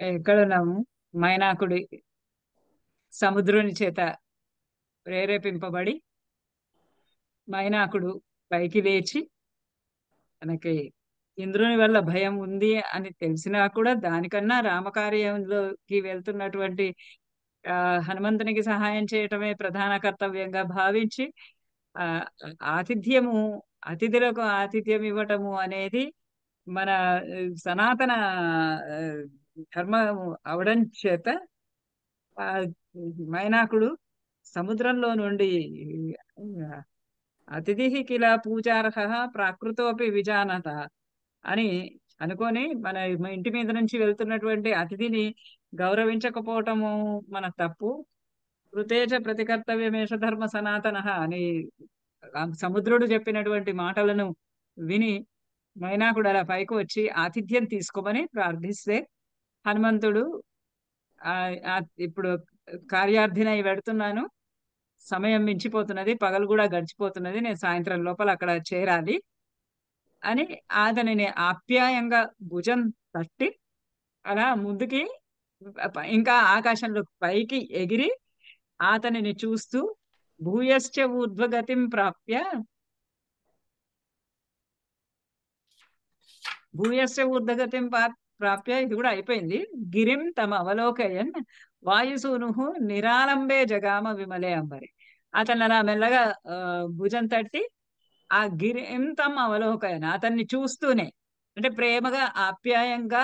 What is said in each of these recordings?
ఎక్కడున్నాము? మైనాకుడి సముద్రుని చేత ప్రేరేపింపబడి మైనాకుడు పైకి లేచి తనకి ఇంద్రుని వల్ల భయం ఉంది అని తెలిసినా కూడా దానికన్నా రామకార్యంలోకి వెళ్తున్నటువంటి ఆ హనుమంతునికి సహాయం చేయటమే ప్రధాన కర్తవ్యంగా భావించి ఆ ఆతిథ్యము అతిథులకు ఆతిథ్యం ఇవ్వటము అనేది మన సనాతన ఆ, ధర్మము అవడం చేత ఆ మైనాకుడు సముద్రంలో నుండి అతిథి కిల పూజార్హ ప్రాకృతోపి విజానత అని అనుకొని మన ఇంటి మీద నుంచి వెళ్తున్నటువంటి అతిథిని గౌరవించకపోవటము మన తప్పు. కృతేచ ప్రతికర్తవ్యమేష ధర్మ సనాతన అని ఆ సముద్రుడు చెప్పినటువంటి మాటలను విని మైనాకుడు అలా పైకి వచ్చి ఆతిథ్యం తీసుకోమని ప్రార్థిస్తే హనుమంతుడు ఆ ఆ ఇప్పుడు కార్యార్థినై వెడుతున్నాను, సమయం మించిపోతున్నది, పగలు కూడా గడిచిపోతున్నది, నేను సాయంత్రం లోపల అక్కడ చేరాలి అని అతనిని ఆప్యాయంగా భుజం తట్టి అలా ముందుకి ఇంకా ఆకాశంలో పైకి ఎగిరి అతనిని చూస్తూ భూయశ్చ ఊర్ధ్వగతిం ప్రాప్య భూయశ్చ ఊర్ధ్వగతిం ప్రాప్య ఇది కూడా అయిపోయింది. గిరిం తమ అవలోకయన్ వాయుసూను నిరాలంబే జగామ విమలే అంబరి. అతను అలా మెల్లగా భుజం తట్టి ఆ గిరిం తమ అవలోకయన్ అతన్ని చూస్తూనే అంటే ప్రేమగా ఆప్యాయంగా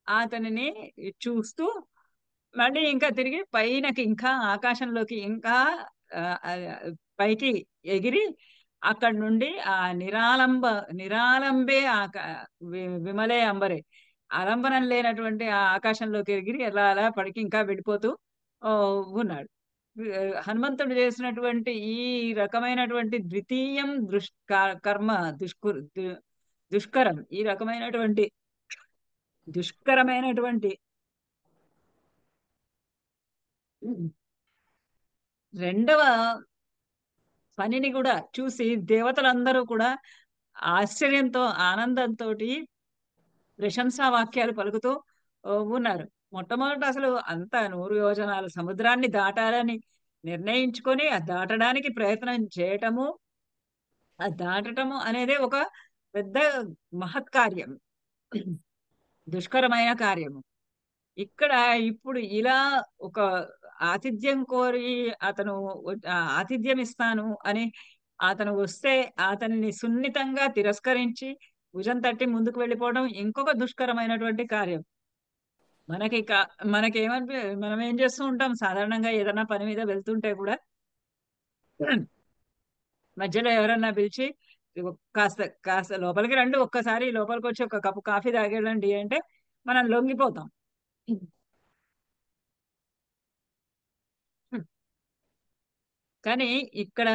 అతనిని చూస్తూ మళ్ళీ ఇంకా తిరిగి పైనకి ఇంకా ఆకాశంలోకి ఇంకా ఆ, ఆ, పైకి ఎగిరి అక్కడి నుండి ఆ నిరాలంబే విమలే అంబరే ఆలంబనం లేనటువంటి ఆ ఆకాశంలోకి ఎగిరి ఎలా అలా పడికి ఇంకా వెళ్ళిపోతూ ఆ, ఉన్నాడు. హనుమంతుడు చేసినటువంటి ఈ రకమైనటువంటి ద్వితీయం కర్మ దుష్కరం, ఈ రకమైనటువంటి దుష్కరమైనటువంటి రెండవ పనిని కూడా చూసి దేవతలందరూ కూడా ఆశ్చర్యంతో ఆనందంతో ప్రశంసా వాక్యాలు పలుకుతూ ఉన్నారు. మొట్టమొదట అసలు అంత 100 యోజనాల సముద్రాన్ని దాటాలని నిర్ణయించుకొని ఆ దాటడానికి ప్రయత్నం చేయటము, ఆ దాటటము అనేది ఒక పెద్ద మహత్కార్యం, దుష్కరమైన కార్యము. ఇక్కడ ఇప్పుడు ఇలా ఒక ఆతిథ్యం కోరి అతను ఆతిథ్యం ఇస్తాను అని అతను వస్తే అతనిని సున్నితంగా తిరస్కరించి భుజం తట్టి ముందుకు వెళ్ళిపోవడం ఇంకొక దుష్కరమైనటువంటి కార్యం. మనకి మనకేమనిపి మనం ఏం చేస్తూ ఉంటాం సాధారణంగా ఏదైనా పని మీద వెళ్తుంటే కూడా మధ్యలో ఎవరన్నా పిలిచి "ఇదిగో కాస్త కాస్త లోపలికి రండి, ఒక్కసారి లోపలికి వచ్చి ఒక కప్పు కాఫీ తాగేళ్ళండి" అంటే మనం లొంగిపోతాం. కానీ ఇక్కడ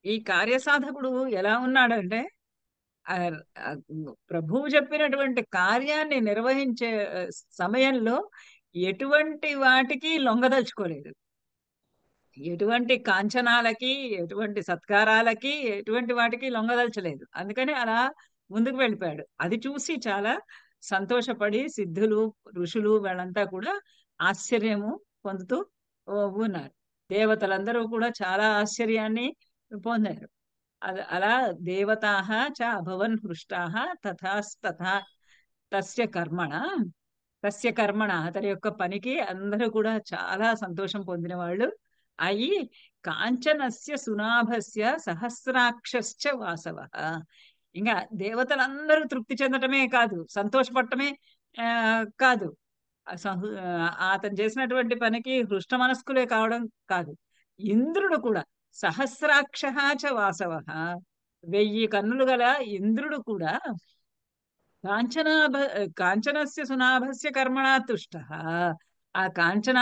ఈ కార్యసాధకుడు ఎలా ఉన్నాడంటే ఆ ఆ ప్రభువు చెప్పినటువంటి కార్యాన్ని నిర్వహించే సమయంలో ఎటువంటి వాటికి లొంగదలుచుకోలేదు. ఎటువంటి కాంచనాలకి, ఎటువంటి సత్కారాలకి, ఎటువంటి వాటికి లొంగదలచలేదు. అందుకని అలా ముందుకు వెళ్ళిపోయాడు. అది చూసి చాలా సంతోషపడి సిద్ధులు, ఋషులు వాళ్ళంతా కూడా ఆశ్చర్యము పొందుతూ ఉన్నారు. దేవతలందరూ కూడా చాలా ఆశ్చర్యాన్ని పొందారు. అలా దేవతాః చ అభవన్ హృష్టాః తథాస్తథా తస్య కర్మణ తస్య కర్మణ అతని యొక్క పనికి అందరూ కూడా చాలా సంతోషం పొందిన వాళ్ళు అయి కాంచనస్య సునాభస్య సహస్రాక్షశ్చ వాసవ. ఇంకా దేవతలందరూ తృప్తి చెందటమే కాదు, సంతోషపడటమే కాదు, అతను చేసినటువంటి పనికి హృష్ట మనస్కులే కావడం కాదు, ఇంద్రుడు కూడా సహస్రాక్ష చ వాసవ 1000 కన్నులు గల ఇంద్రుడు కూడా కాంచనాభ కాంచనస్య సునాభస్య కర్మణా తుష్ట. ఆ కాంచన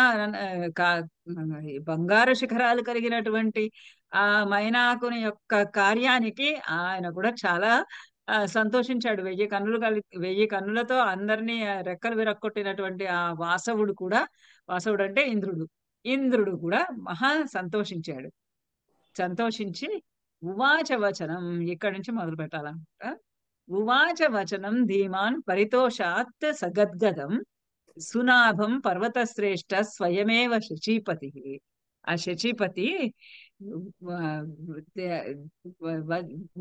బంగారు శిఖరాలు కలిగినటువంటి ఆ మైనాకుని యొక్క కార్యానికి ఆయన కూడా చాలా సంతోషించాడు. 1000 కన్నులు 1000 కన్నులతో అందరినీ రెక్కలు విరక్కొట్టినటువంటి ఆ వాసవుడు కూడా, వాసవుడు అంటే ఇంద్రుడు, ఇంద్రుడు కూడా మహా సంతోషించాడు. సంతోషించి ఉవాచ వచనం ఇక్కడి నుంచి మొదలు పెట్టాలన్నమాట. ఉవాచ వచనం ధీమాన్ పరితోషాత్ సగద్గదం సునాభం పర్వతశ్రేష్ఠ స్వయమేవ శచీపతి. ఆ శచీపతి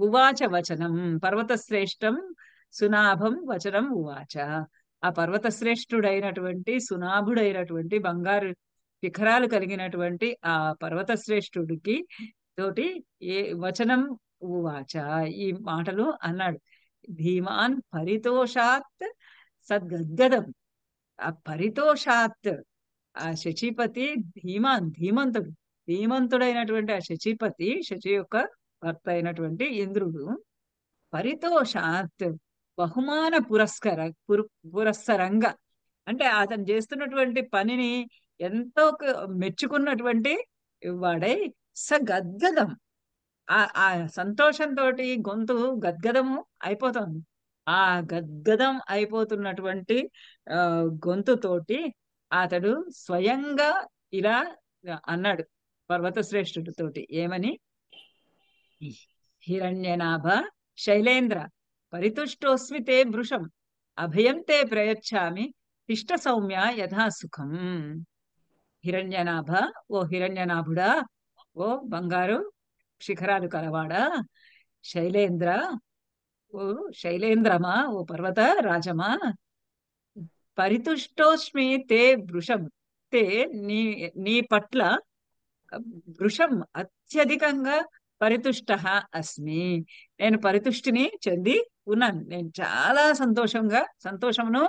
ఉవాచ వచనం పర్వతశ్రేష్టం సునాభం వచనం ఉవాచ. ఆ పర్వతశ్రేష్ఠుడైనటువంటి సునాభుడైనటువంటి బంగారు శిఖరాలు కలిగినటువంటి ఆ పర్వతశ్రేష్ఠుడికి తోటి ఏ వచనం ఉవాచ, ఈ మాటలు అన్నాడు. ధీమాన్ పరితోషాత్ సద్గద్గదం. ఆ పరితోషాత్, ఆ శచీపతి ధీమంతుడు, ధీమంతుడైనటువంటి ఆ శచీపతి, శచి యొక్క భర్త అయినటువంటి ఇంద్రుడు, పరితోషాత్ బహుమాన పురస్సరంగా, అంటే అతను చేస్తున్నటువంటి పనిని ఎంతో మెచ్చుకున్నటువంటి వాడై గద్గదం, ఆ సంతోషంతో గొంతు గద్గదము అయిపోతుంది. ఆ గద్గదం అయిపోతున్నటువంటి ఆ గొంతుతోటి అతడు స్వయంగా ఇలా అన్నాడు పర్వత శ్రేష్ఠుడితోటి. ఏమని? హిరణ్యనాభ శైలేంద్ర పరితుష్టోస్మి తే భృశం అభయం తే ప్రయచ్ఛామి తిష్ట సౌమ్య యథా సుఖం. హిరణ్యనాభ, ఓ హిరణ్యనాభుడా, ఓ బంగారు శిఖరాలు కలవాడా, శైలేంద్ర, ఓ శైలేంద్రమా, ఓ పర్వత రాజమా, పరితుష్టోస్మి తే వృషం, తే నీ నీ పట్ల వృషం అత్యధికంగా పరితుష్ట అస్మి, నేను పరితుష్టిని చెంది ఉన్నాను. నేను చాలా సంతోషమును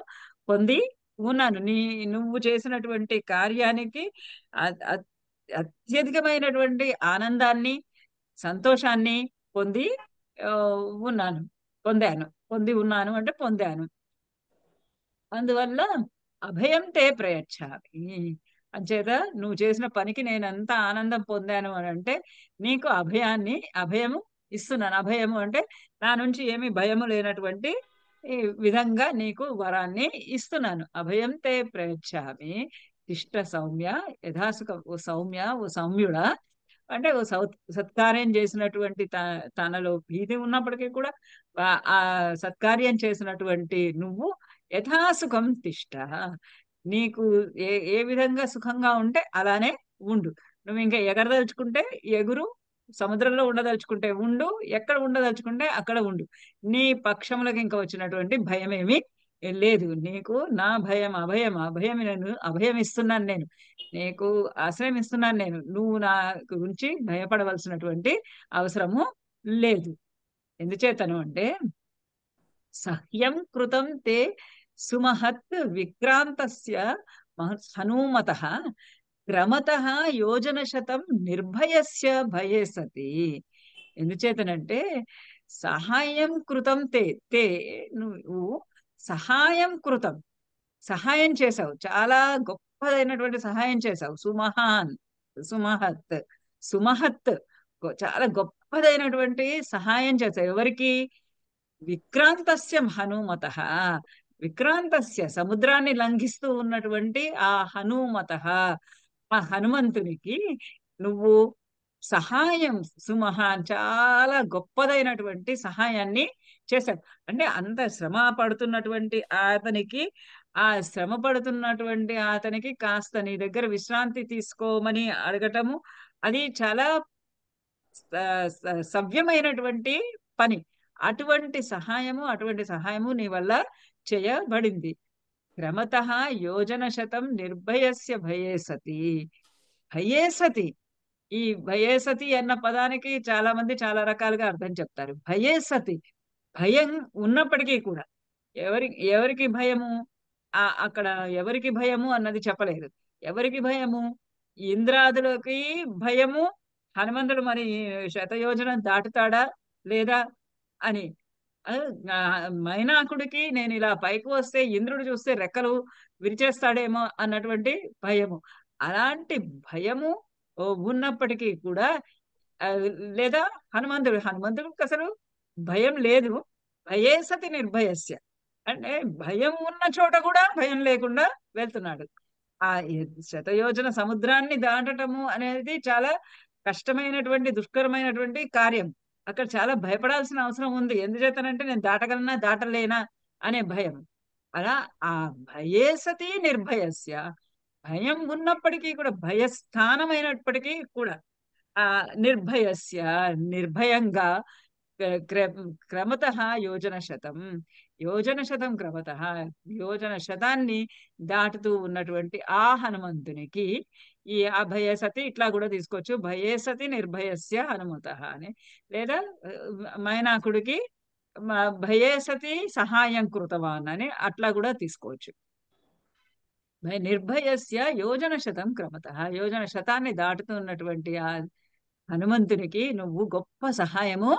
పొంది ఉన్నాను. నువ్వు చేసినటువంటి కార్యానికి అత్యధికమైనటువంటి ఆనందాన్ని, సంతోషాన్ని పొంది ఉన్నాను, పొంది ఉన్నాను అంటే పొందాను. అందువల్ల అభయం తే ప్రయచ్ఛామి, అంచేత నువ్వు చేసిన పనికి నేను ఎంత ఆనందం పొందాను అని అంటే నీకు అభయము ఇస్తున్నాను. అభయము అంటే నా నుంచి ఏమి భయము లేనటువంటి ఈ విధంగా నీకు వరాన్ని ఇస్తున్నాను. అభయం తే ప్రయచ్ఛామి తిష్ట సౌమ్య యథాసుఖ. ఓ సౌమ్య, ఓ సౌమ్యుడా, అంటే ఓ సత్కార్యం చేసినటువంటి తనలో భీతి ఉన్నప్పటికీ కూడా ఆ సత్కార్యం చేసినటువంటి నువ్వు యథాసుఖం తిష్ట, నీకు ఏ విధంగా సుఖంగా ఉంటే అలానే ఉండు. నువ్వు ఇంకా ఎగరదలుచుకుంటే ఎగురు, సముద్రంలో ఉండదలుచుకుంటే ఉండు, ఎక్కడ ఉండదలుచుకుంటే అక్కడ ఉండు. నీ పక్షములకు ఇంకా వచ్చినటువంటి భయం ఏమీ లేదు. నీకు నా అభయం నేను అభయం ఇస్తున్నాను, నేను నీకు ఆశ్రయం ఇస్తున్నాను. నువ్వు నా గురించి భయపడవలసినటువంటి అవసరము లేదు. ఎందుచేతను అంటే సహ్యం కృతం తే సుమహత్ విక్రాంతస్య హనుమతః క్రమతః యోజనశతం నిర్భయస్య భయే సతి. ఎందుచేతనంటే సహాయం కృతం తే, నువ్వు సహాయం కృతం, సహాయం చేశావు, చాలా గొప్పదైనటువంటి సహాయం చేశావు. సుమహత్, సుమహత్, చాలా గొప్పదైనటువంటి సహాయం చేశావు. ఎవరికి? విక్రాంతస్య హనుమతః, విక్రాంతస్య సముద్రాన్ని లంఘిస్తూ ఉన్నటువంటి ఆ హనుమతః, ఆ హనుమంతునికి నువ్వు సహాయం, సుమహాన్, చాలా గొప్పదైనటువంటి సహాయాన్ని చేశావు. అంటే అంత శ్రమ పడుతున్నటువంటి అతనికి కాస్త నీ దగ్గర విశ్రాంతి తీసుకోమని అడగటము, అది చాలా సవ్యమైనటువంటి పని. అటువంటి సహాయము నీ వల్ల చేయబడింది. క్రమతః యోజన శతం నిర్భయస్య భయే సతి. భయే సతి, ఈ భయే సతి అన్న పదానికి చాలా మంది చాలా రకాలుగా అర్థం చెప్తారు. భయే సతి, భయం ఉన్నప్పటికీ కూడా ఎవరికి భయము? అక్కడ ఎవరికి భయము అన్నది చెప్పలేదు. ఎవరికి భయము? ఇంద్రాదులకి భయము. హనుమంతుడు మరి శతయోజనం దాటుతాడా లేదా అని. మైనాకుడికి నేను ఇలా పైకి వస్తే ఇంద్రుడు చూస్తే రెక్కలు విరిచేస్తాడేమో అన్నటువంటి భయము. అలాంటి భయము ఉన్నప్పటికీ కూడా లేదా హనుమంతుడికి అసలు భయం లేదు. భయే సతి నిర్భయస్య, అంటే భయం ఉన్న చోట కూడా భయం లేకుండా వెళ్తున్నాడు. ఆ శతయోజన సముద్రాన్ని దాటటము అనేది చాలా కష్టమైనటువంటి, దుష్కరమైనటువంటి కార్యం. అక్కడ చాలా భయపడాల్సిన అవసరం ఉంది. ఎందుచేతనంటే నేను దాటగలనా దాటలేనా అనే భయం. అలా ఆ భయే సతి నిర్భయస్య, భయం ఉన్నప్పటికీ కూడా, భయస్థానమైనప్పటికీ కూడా ఆ నిర్భయస్య, నిర్భయంగా క్రమతః యోజన శతం, యోజన శతం క్రమతః, యోజన శతాన్ని దాటుతూ ఉన్నటువంటి ఆ హనుమంతునికి ఈ అభయ సతి ఇట్లా కూడా తీసుకోవచ్చు. భయే సతి నిర్భయస్య హనుమతః అని, లేదా మైనాకుడికి భయే సతి సహాయం కృతవాన్ అని అట్లా కూడా తీసుకోవచ్చు. నిర్భయస్య యోజన శతం క్రమతః, యోజన శతాన్ని దాటుతున్నటువంటి ఆ హనుమంతునికి నువ్వు గొప్ప సహాయము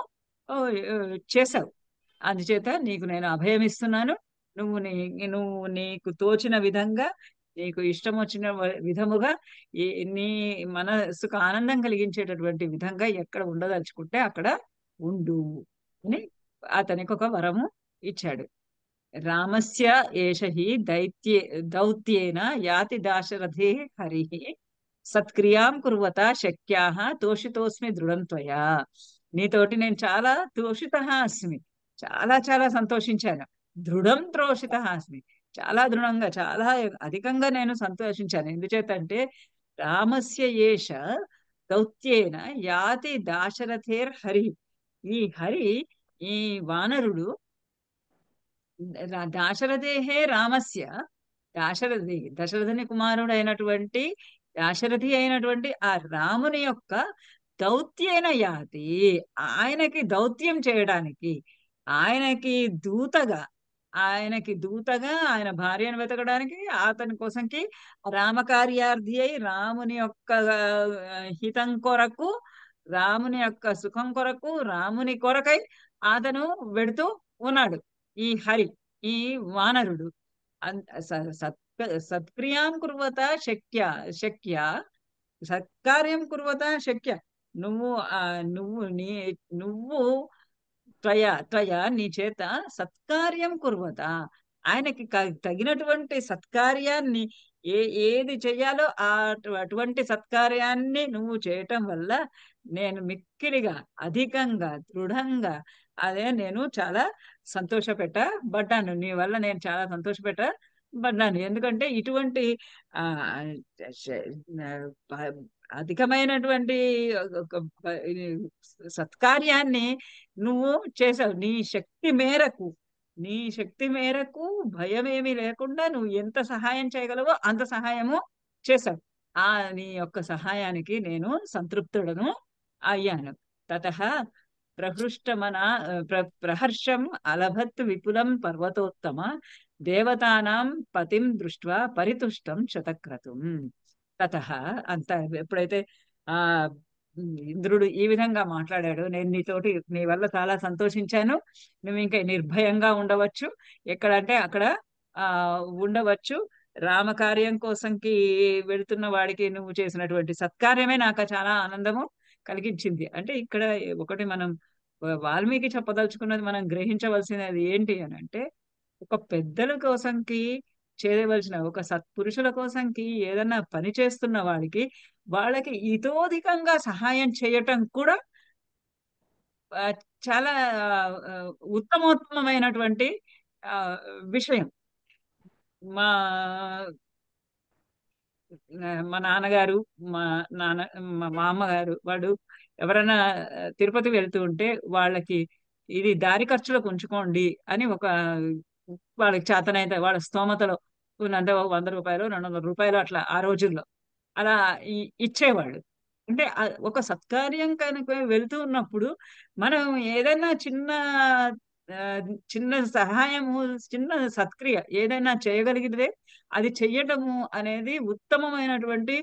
ఓ, ఓ, చేశావు. అందుచేత నీకు నేను అభయం ఇస్తున్నాను. నువ్వు నీ నువ్వు నీకు తోచిన విధంగా, నీకు ఇష్టం వచ్చిన విధముగా, ఈ నీ మనసుకు ఆనందం కలిగించేటటువంటి విధంగా ఎక్కడ ఉండదలుచుకుంటే అక్కడ ఉండు అని అతనికి ఒక వరము ఇచ్చాడు. రామస్య ఏష హి దౌత్యేన యాతి దాశరథే హరి సత్క్రియాం కుర్వత శక్యాః తోషితోస్మి దృఢం త్వయా. నీతోటి నేను చాలా తోషితః అస్మి, చాలా చాలా సంతోషించాను. దృఢం త్రోషితః అస్మి, చాలా దృఢంగా, చాలా అధికంగా నేను సంతోషించాను. ఎందుచేతంటే రామస్య ఏష దౌత్యేన యాతి దాశరథేర్ హరి, ఈ హరి, ఈ వానరుడు దాశరథేహే రామస్య, దశరథుని కుమారుడు అయినటువంటి దాశరథి అయినటువంటి ఆ రాముని యొక్క దౌత్యేన యాతి, ఆయనకి దౌత్యం చేయడానికి, ఆయనకి దూతగా ఆయన భార్యను వెతకడానికి, అతని కోసంకి రామకార్యార్థి అయి రాముని యొక్క హితం కొరకు, రాముని యొక్క సుఖం కొరకు, రాముని కొరకై అతను వెడుతూ ఉన్నాడు ఈ హరి, ఈ వానరుడు. సత్క్రియాం కుర్వత శక్య, శక్య సత్కార్యం కుర్వత శక్య, నువ్వు ఆ నువ్వు నీ నువ్వు త్వయ నీ చేత సత్కార్యం కుర్వత, ఆయనకి తగినటువంటి సత్కార్యాన్ని ఏది చెయ్యాలో అటువంటి సత్కార్యాన్ని నువ్వు చేయటం వల్ల నేను మిక్కిలిగా, అధికంగా, దృఢంగా అదే నేను చాలా సంతోషపెట్టబడ్డాను. నీ వల్ల నేను చాలా సంతోషపెట్టబడ్డాను. ఎందుకంటే ఇటువంటి ఆ అధికమైనటువంటి ఒక సత్కార్యాన్ని నువ్వు చేసావు. నీ శక్తి మేరకు భయమేమీ లేకుండా నువ్వు ఎంత సహాయం చేయగలవో అంత సహాయము చేశావు. ఆ నీ యొక్క సహాయానికి నేను సంతృప్తుడను అయ్యాను. తతః ప్రహృష్టమన ప్రహర్షం అలభత్ విపులం పర్వతోత్తమ దేవతానాం పతిం దృష్ట్వా పరితుష్టం శతక్రతుం. తతః అంత ఎప్పుడైతే ఆ ఇంద్రుడు ఈ విధంగా మాట్లాడాడు, నేను నీ వల్ల చాలా సంతోషించాను, నువ్వు ఇంకా నిర్భయంగా ఉండవచ్చు, ఎక్కడంటే అక్కడ ఆ ఉండవచ్చు, రామకార్యం కోసంకి వెళుతున్న వాడికి నువ్వు చేసినటువంటి సత్కార్యమే నాకు చాలా ఆనందము కలిగించింది. అంటే ఇక్కడ ఒకటి మనం వాల్మీకి చెప్పదలుచుకున్నది మనం గ్రహించవలసినది ఏంటి అని అంటే, ఒక పెద్దల కోసంకి చేయవలసిన, ఒక సత్పురుషుల కోసంకి ఏదన్నా పని చేస్తున్న వాడికి, వాళ్ళకి ఇతోధికంగా సహాయం చేయటం కూడా ఆ, చాలా ఉత్తమోత్తమైనటువంటి ఆ, విషయం. మా మా నాన్నగారు, మా మా అమ్మగారు వాడు ఎవరైనా తిరుపతి వెళ్తూ ఉంటే వాళ్ళకి ఇది దారి ఖర్చులకు ఉంచుకోండి అని ఒక, వాళ్ళకి చేతనైతే వాళ్ళ స్తోమతలో ఉన్నంత రూ. 100 200 అట్లా ఆ రోజుల్లో అలా ఇచ్చేవాళ్ళు. అంటే ఒక సత్కార్యం కనుక వెళ్తూ ఉన్నప్పుడు మనం ఏదైనా ఆ, చిన్న సహాయము, చిన్న సత్క్రియ ఏదైనా చేయగలిగితే అది చెయ్యటము అనేది ఉత్తమమైనటువంటి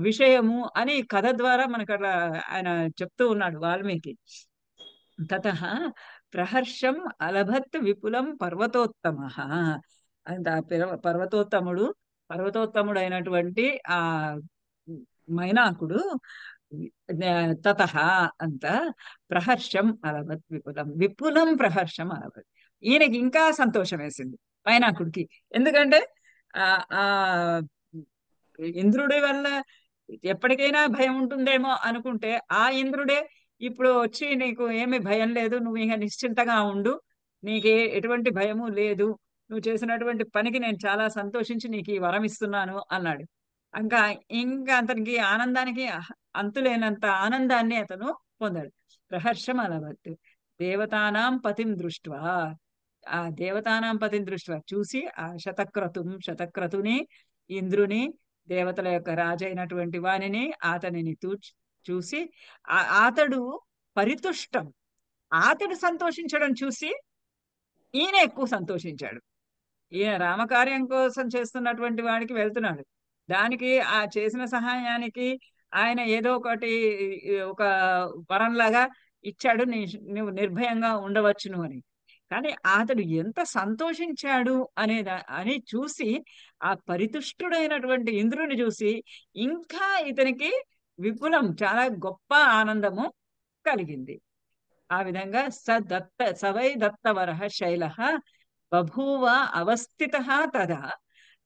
విషయము అని కథ ద్వారా మనకు అట్లా ఆయన చెప్తూ ఉన్నాడు వాల్మీకి. తతః ప్రహర్షం అలభత్ విపులం పర్వతోత్తమ, పర్వతోత్తముడు అయినటువంటి ఆ మైనాకుడు తతః అంత ప్రహర్షం అలభత్ విపులం, విపులం ప్రహర్షం అలభత్, ఈయనకి ఇంకా సంతోషం వేసింది మైనాకుడికి. ఎందుకంటే ఆ ఆ ఇంద్రుడి వల్ల ఎప్పటికైనా భయం ఉంటుందేమో అనుకుంటే, ఆ ఇంద్రుడే ఇప్పుడు వచ్చి నీకు ఏమి భయం లేదు, నువ్వు ఇక నిశ్చింతగా ఉండు, నీకే ఎటువంటి భయము లేదు, నువ్వు చేసినటువంటి పనికి నేను చాలా సంతోషించి నీకు ఈ వరం ఇస్తున్నాను అన్నాడు. ఇంకా ఇంకా అతనికి ఆనందానికి అంతులేనంత ఆనందాన్ని అతను పొందాడు. ప్రహర్షం అలవత్ దేవతానాం పతిం దృష్ట్వా, ఆ దేవతానాం పతిం దృష్ట్వా చూసి, ఆ శతక్రతుని, ఇంద్రుని, దేవతల యొక్క రాజు అయినటువంటి వానిని, అతనిని చూసి అతడు పరితుష్టం, అతడు సంతోషించడం చూసి ఈయన ఎక్కువ సంతోషించాడు. ఈయన రామకార్యం కోసం చేస్తున్నటువంటి వాడికి వెళ్తున్నాడు. దానికి ఆ చేసిన సహాయానికి ఆయన ఏదో ఒకటి ఒక వరంలాగా ఇచ్చాడు, నువ్వు నిర్భయంగా ఉండవచ్చును అని. కానీ అతడు ఎంత సంతోషించాడు అని చూసి, ఆ పరితుష్టుడైనటువంటి ఇంద్రుని చూసి ఇంకా ఇతనికి విపులం, చాలా గొప్ప ఆనందము కలిగింది. ఆ విధంగా సవై దత్తవరః శైలః బభూవ అవస్థితః తదా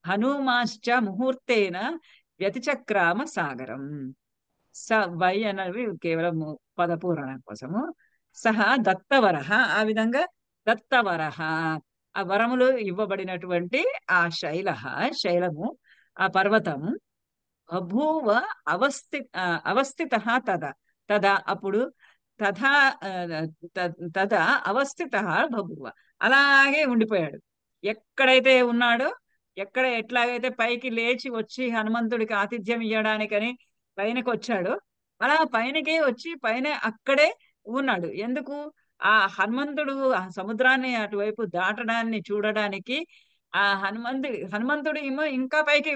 హనుమాశ్చ ముహూర్తేన వ్యతిచక్రామ సాగరం. స వై అన్నవి కేవలం పదపూరణ కోసము. సహ దత్తవరః, ఆ విధంగా దత్తవరః, ఆ వరములు ఇవ్వబడినటువంటి ఆ శైలము, ఆ పర్వతము బభూవ అవస్థితః తదా, అప్పుడు తథా తదా అవస్థితః బభూవ, అలాగే ఉండిపోయాడు. ఎక్కడైతే ఉన్నాడో, ఎట్లాగైతే పైకి లేచి వచ్చి హనుమంతుడికి ఆతిథ్యం ఇవ్వడానికని పైనకి వచ్చాడో, అలా పైనకే వచ్చి పైన అక్కడే ఉన్నాడు. ఎందుకు? ఆ హనుమంతుడు ఆ సముద్రాన్ని అటువైపు దాటడాన్ని చూడడానికి, ఆ హనుమంతుడు ఏమో ఇంకా పైకి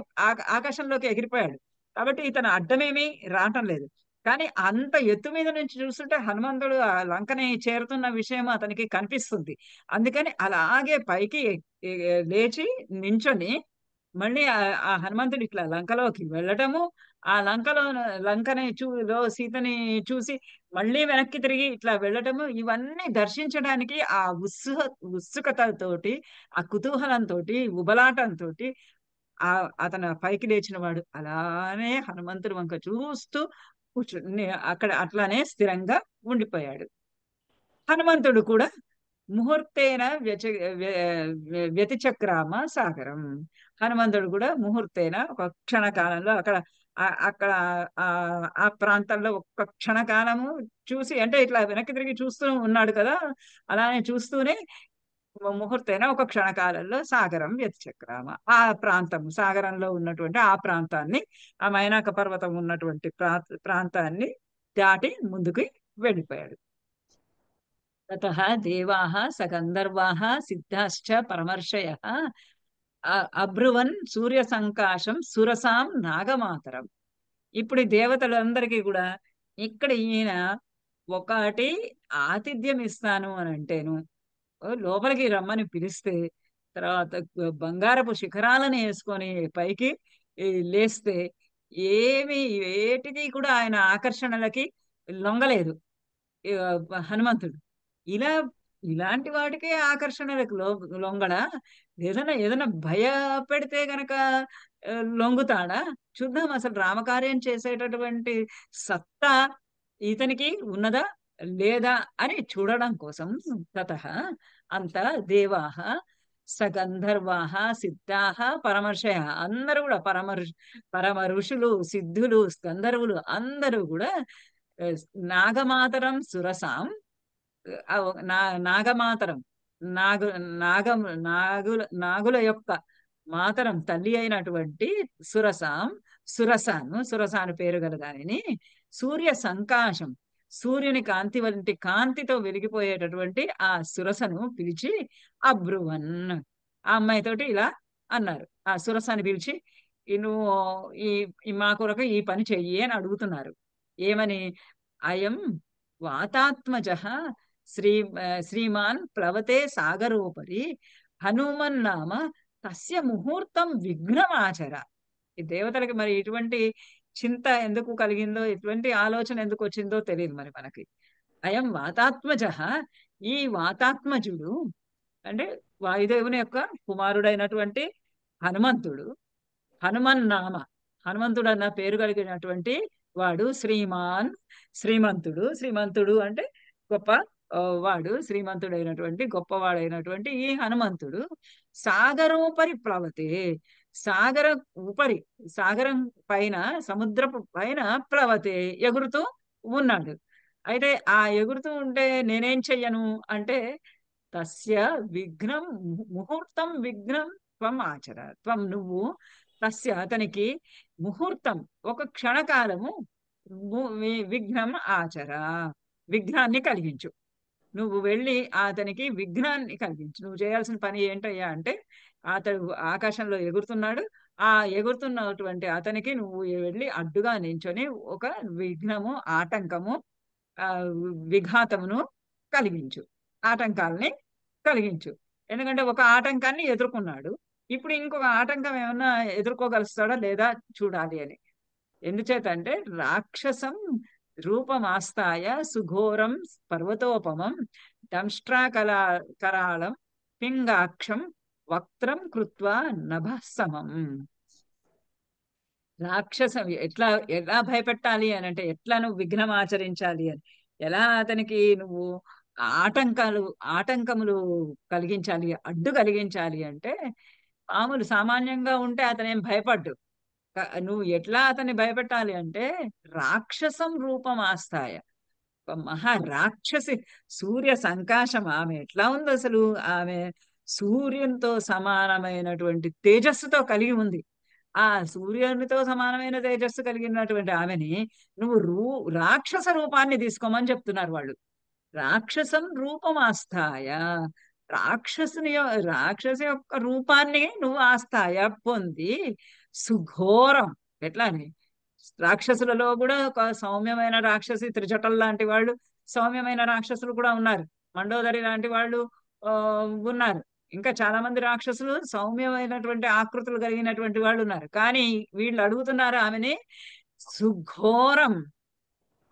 ఆకాశంలోకి ఎగిరిపోయాడు. కాబట్టి ఇతను అడ్డమేమీ రావటం లేదు. కానీ అంత ఎత్తు మీద నుంచి చూస్తుంటే హనుమంతుడు ఆ లంకని చేరుతున్న విషయం అతనికి కనిపిస్తుంది. అందుకని అలాగే పైకి లేచి నించొని మళ్ళీ ఆ హనుమంతుడు ఇట్లా లంకలోకి వెళ్ళటము, ఆ లంకని సీతని చూసి మళ్ళీ వెనక్కి తిరిగి ఇట్లా వెళ్ళటము, ఇవన్నీ దర్శించడానికి ఆ ఉత్సుకతతోటి, ఆ కుతూహలంతోటి, ఉబలాటంతోటి అతను పైకి లేచిన వాడు అలానే హనుమంతుడి వంక చూస్తూ కూర్చుని అక్కడ అట్లానే స్థిరంగా ఉండిపోయాడు. హనుమంతుడు కూడా ముహూర్తేన వ్యతిచక్రామ సాగరం. హనుమంతుడు కూడా ముహూర్తేన ఒక క్షణకాలంలో అక్కడ ఆ ప్రాంతంలో ఒక్క క్షణకాలము చూసి, అంటే ఇట్లా వెనక్కి తిరిగి చూస్తూ ఉన్నాడు కదా, అలానే చూస్తూనే ముహూర్తేన ఒక క్షణకాలంలో సాగరం వ్యతిచక్రామ, ఆ ప్రాంతం సాగరంలో ఉన్నటువంటి ఆ ప్రాంతాన్ని, ఆ మైనాక పర్వతం ఉన్నటువంటి ప్రాంతాన్ని దాటి ముందుకు వెళ్ళిపోయాడు. తతః దేవాః సగంధర్వాః సిద్ధాశ్చ పరమర్షయః అబ్రువన్ సూర్య సంకాశం సురసాం నాగమాతరం. ఇప్పుడు ఈ దేవతలందరికీ కూడా ఇక్కడ ఈయన ఒకటి ఆతిథ్యం ఇస్తాను అని అంటేను, లోపలికి రమ్మని పిలిస్తే, తర్వాత బంగారపు శిఖరాలను వేసుకొని పైకి లేస్తే, వేటికి కూడా ఆయన ఆకర్షణలకి లొంగలేదు హనుమంతుడు. ఇలా ఇలాంటి వాటికే ఆకర్షణలకు లొంగడా? ఏదైనా భయపెడితే గనక లొంగుతాడా? చూద్దాం అసలు రామకార్యం చేసేటటువంటి సత్తా ఇతనికి ఉన్నదా లేదా అని చూడడం కోసం తతః అంత దేవాః సగంధర్వాః సిద్ధాః పరమర్షయః, అందరూ కూడా పరమ ఋషులు, సిద్ధులు, గంధర్వులు అందరూ కూడా నాగమాతరం సురసాం, నాగమాతరం, నాగు నాగం నాగుల యొక్క మాతరం తల్లి అయినటువంటి సురసాను పేరు గల దానిని, సూర్య సంకాశం, సూర్యుని కాంతి వంటి కాంతితో వెలిగిపోయేటటువంటి ఆ సురసను పిలిచి అబ్రువన్, ఆ అమ్మాయితోటి ఇలా అన్నారు. ఆ సురసాన్ని పిలిచి నువ్వు మా కొరకు ఈ పని చెయ్యి అని అడుగుతున్నారు. ఏమని? అయం వాతాత్మజ శ్రీమాన్ ప్లవతే సాగరోపరి హనుమన్నామ తస్య ముహూర్తం విఘ్నమాచర. ఈ దేవతలకి మరి ఇటువంటి చింత ఎందుకు కలిగిందో, ఇటువంటి ఆలోచన ఎందుకు వచ్చిందో తెలియదు మరి మనకి. అయం వాతాత్మజ, ఈ వాతాత్మజుడు అంటే వాయుదేవుని యొక్క కుమారుడైనటువంటి హనుమంతుడు, హనుమన్నామ, హనుమంతుడు అన్న పేరు కలిగినటువంటి వాడు శ్రీమంతుడు అంటే గొప్ప వాడు శ్రీమంతుడైనటువంటి గొప్పవాడైనటువంటి ఈ హనుమంతుడు సాగరోపరి ప్లవతే, సాగర ఉపరి, సాగరం పైన, సముద్రపు పైన ప్లవతే ఎగురుతూ ఉన్నాడు. అయితే ఆ ఎగురుతూ ఉంటే నేనేం చెయ్యను అంటే, తస్య విఘ్నం, ముహూర్తం విఘ్నం త్వం ఆచర, త్వం నువ్వు, తస్య అతనికి, ముహూర్తం ఒక క్షణకాలము, విఘ్నం ఆచర విఘ్నాన్ని కలిగించు. నువ్వు వెళ్ళి అతనికి విఘ్నాన్ని కలిగించు. నువ్వు చేయాల్సిన పని ఏంటయ్యా అంటే, అతడు ఆకాశంలో ఎగురుతున్నాడు, ఆ ఎగురుతున్నటువంటి అతనికి నువ్వు వెళ్ళి అడ్డుగా నించొని ఒక విఘ్నము, ఆటంకము, ఆ విఘాతమును కలిగించు, ఆటంకాలని కలిగించు. ఎందుకంటే ఒక ఆటంకాన్ని ఎదుర్కొన్నాడు, ఇప్పుడు ఇంకొక ఆటంకం ఏమన్నా ఎదుర్కోగలుస్తాడా లేదా చూడాలి అని. ఎందుచేత అంటే, రాక్షసం రూపమాస్తాయ సుఘోరం పర్వతోపమం దంష్ట్రాకలా కరాళం పింగాక్షం వక్త్రం కృత్వా నభస్సమం. రాక్షసం ఎట్లా ఎలా భయపెట్టాలి అని అంటే, ఎట్లా నువ్వు విఘ్నం ఆచరించాలి అని, ఎలా అతనికి నువ్వు ఆటంకాలు, ఆటంకములు కలిగించాలి, అడ్డు కలిగించాలి అంటే, మామూలు సామాన్యంగా ఉంటే అతనేం భయపడ్డు. నువ్వు ఎట్లా అతన్ని భయపెట్టాలి అంటే, రాక్షసం రూపం ఆస్తాయ, ఒక మహా రాక్షసి, సూర్య సంకాశం, ఆమె ఎట్లా ఉంది అసలు, ఆమె సూర్యునితో సమానమైనటువంటి తేజస్సుతో కలిగి ఉంది. ఆ సూర్యునితో సమానమైన తేజస్సు కలిగినటువంటి ఆమెని నువ్వు రాక్షస రూపాన్ని తీసుకోమని చెప్తున్నారు వాళ్ళు. రాక్షసం రూపం ఆస్థాయ, రాక్షసి యొక్క రూపాన్ని నువ్వు ఆస్థాయ పొంది, సుఘోరం, ఎట్లాని, రాక్షసులలో కూడా ఒక సౌమ్యమైన రాక్షసి, త్రిజటల్ లాంటి వాళ్ళు, సౌమ్యమైన రాక్షసులు కూడా ఉన్నారు, మండోదరి లాంటి వాళ్ళు ఆ ఉన్నారు, ఇంకా చాలా మంది రాక్షసులు సౌమ్యమైనటువంటి ఆకృతులు కలిగినటువంటి వాళ్ళు ఉన్నారు. కానీ వీళ్ళు అడుగుతున్నారు ఆమెని సుఘోరం,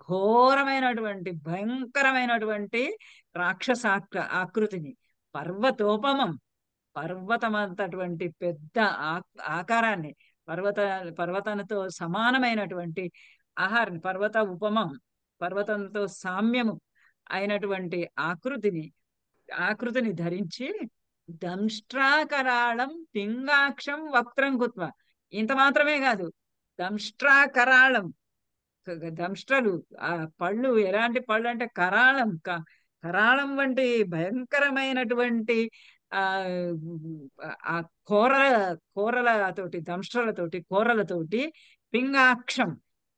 ఘోరమైనటువంటి భయంకరమైనటువంటి రాక్షస ఆకృతిని, పర్వతోపమం, పర్వతమంతటువంటి పెద్ద ఆకారాన్ని, పర్వత పర్వతంతో సమానమైనటువంటి ఆహారం, పర్వత ఉపమం, పర్వతంతో సామ్యము అయినటువంటి ఆకృతిని ధరించి, దంష్ట్రాకరాళం పింగాక్షం వక్త్రం కుత్వ, ఇంత మాత్రమే కాదు, దంష్ట్రాకరాళం, దంష్ట్రలు, ఆ పళ్ళు ఎలాంటి పళ్ళు అంటే కరాళం, కరాళం వంటి భయంకరమైనటువంటి ఆ ఆ కోరల కోరలతోటి, దంష్ట్రలతోటి, కోరలతోటి, పింగాక్షం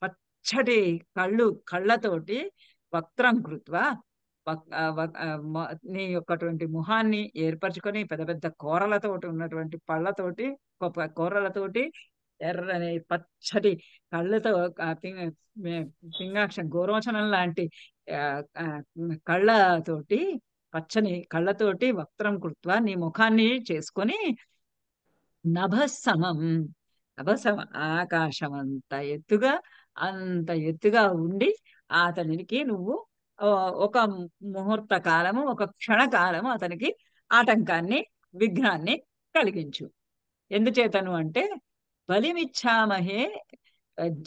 పచ్చటి కళ్ళతోటి, వక్త్రం కృత్వ, నీ యొక్కటువంటి ముఖాన్ని ఏర్పరచుకొని, పెద్ద పెద్ద కోరలతోటి ఉన్నటువంటి పళ్ళతోటి, కోరలతోటి, ఎర్రని పచ్చటి కళ్ళతో, పింగాక్షం గోరోచనం లాంటి ఆ, ఆ, కళ్ళతోటి, పచ్చని కళ్ళతోటి, వక్త్రం కృత్వ, నీ ముఖాన్ని చేసుకొని, నభస్సమం, నభసమ ఆకాశం అంత ఎత్తుగా ఉండి అతనికి నువ్వు ఆ, ఒక ముహూర్త కాలము, ఒక క్షణకాలము అతనికి ఆటంకాన్ని, విఘ్నాన్ని కలిగించు. ఎందుచేతను అంటే, బలిమిచ్చామహే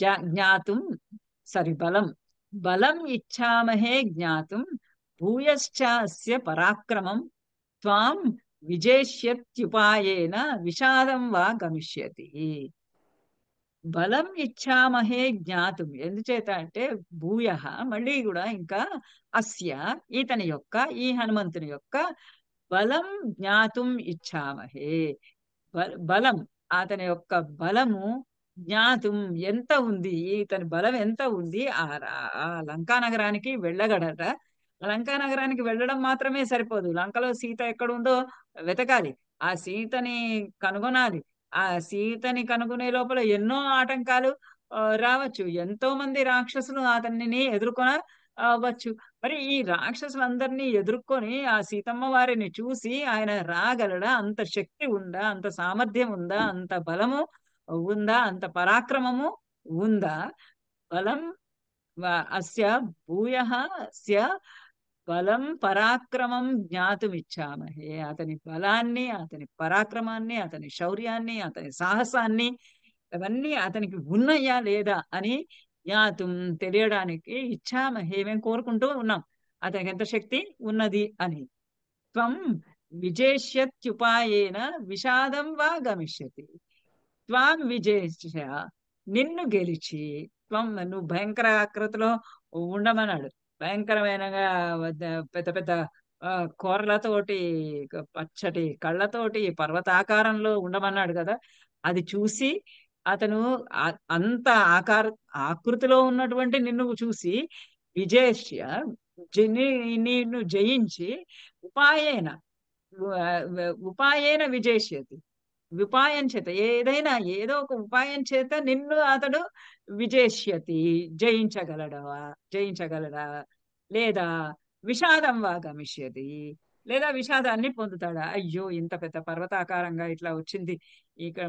జ్ఞాతుం, బలం, బలం ఇచ్చామహే జ్ఞాతుం, భూయశ్చాస్య పరాక్రమం త్వాం విజేష్యత్యుపాయేన విషాదం వా గమిష్యతి. బలం ఇచ్చామహే జ్ఞాతుం, ఎందుచేత అంటే, భూయ, మళ్ళీ కూడా ఇంకా, అస్య ఇతని యొక్క, ఈ హనుమంతుని యొక్క, బలం జ్ఞాతుం ఇచ్చామహే, బలం, అతని యొక్క బలము, జ్ఞాతుం ఎంత ఉంది, ఇతని బలం ఎంత ఉంది, ఆ లంకా నగరానికి వెళ్ళగడట. లంకా నగరానికి వెళ్ళడం మాత్రమే సరిపోదు, లంకలో సీత ఎక్కడుందో వెతకాలి, ఆ సీతని కనుగొనాలి, ఆ సీతని కనుగొనే లోపల ఎన్నో ఆటంకాలు రావచ్చు, ఎంతో మంది రాక్షసులు అతన్ని ఎదుర్కొన అవ్వచ్చు. మరి ఈ రాక్షసులందరినీ ఎదుర్కొని ఆ సీతమ్మ వారిని చూసి ఆయన రాగలడా, అంత శక్తి ఉందా, అంత సామర్థ్యం ఉందా, అంత బలము ఉందా, అంత పరాక్రమము ఉందా, బలం అస్య భూయః అస్య బలం పరాక్రమం జ్ఞాతుమిచ్చామహే, అతని బలాన్ని, అతని పరాక్రమాన్ని, అతని శౌర్యాన్ని, అతని సాహసాన్ని, అవన్నీ అతనికి ఉన్నాయా లేదా అని జ్ఞాతుం తెలియడానికి, ఇచ్చామహే మేము కోరుకుంటూ ఉన్నాం, అతనికి ఎంత శక్తి ఉన్నది అని. త్వం విజేష్యత్యుపాయేన విషాదం వా గమిష్యతి. త్వాం విజేష్య, నిన్ను గెలిచి, త్వం నువ్వు భయంకర ఆకృతిలో ఉండమన్నాడు. భయంకరమైన పెద్ద పెద్ద కూరలతోటి, పచ్చటి కళ్ళతోటి, పర్వతాకారంలో ఉండమన్నాడు కదా. అది చూసి అతను అంత ఆకృతిలో ఉన్నటువంటి నిన్ను చూసి విజేష్య, నిన్ను జయించి, ఉపాయేన ఉపాయేన విజేష్యతి, ఉపాయం చేత, ఏదైనా ఏదో ఒక ఉపాయం చేత నిన్ను అతడు విజేష్యతి, జయించగలడా, లేదా విషాదం వా గమిష్యతి, లేదా విషాదాన్ని పొందుతాడా. అయ్యో, ఇంత పెద్ద పర్వతాకారంగా ఇట్లా వచ్చింది, ఇక్కడ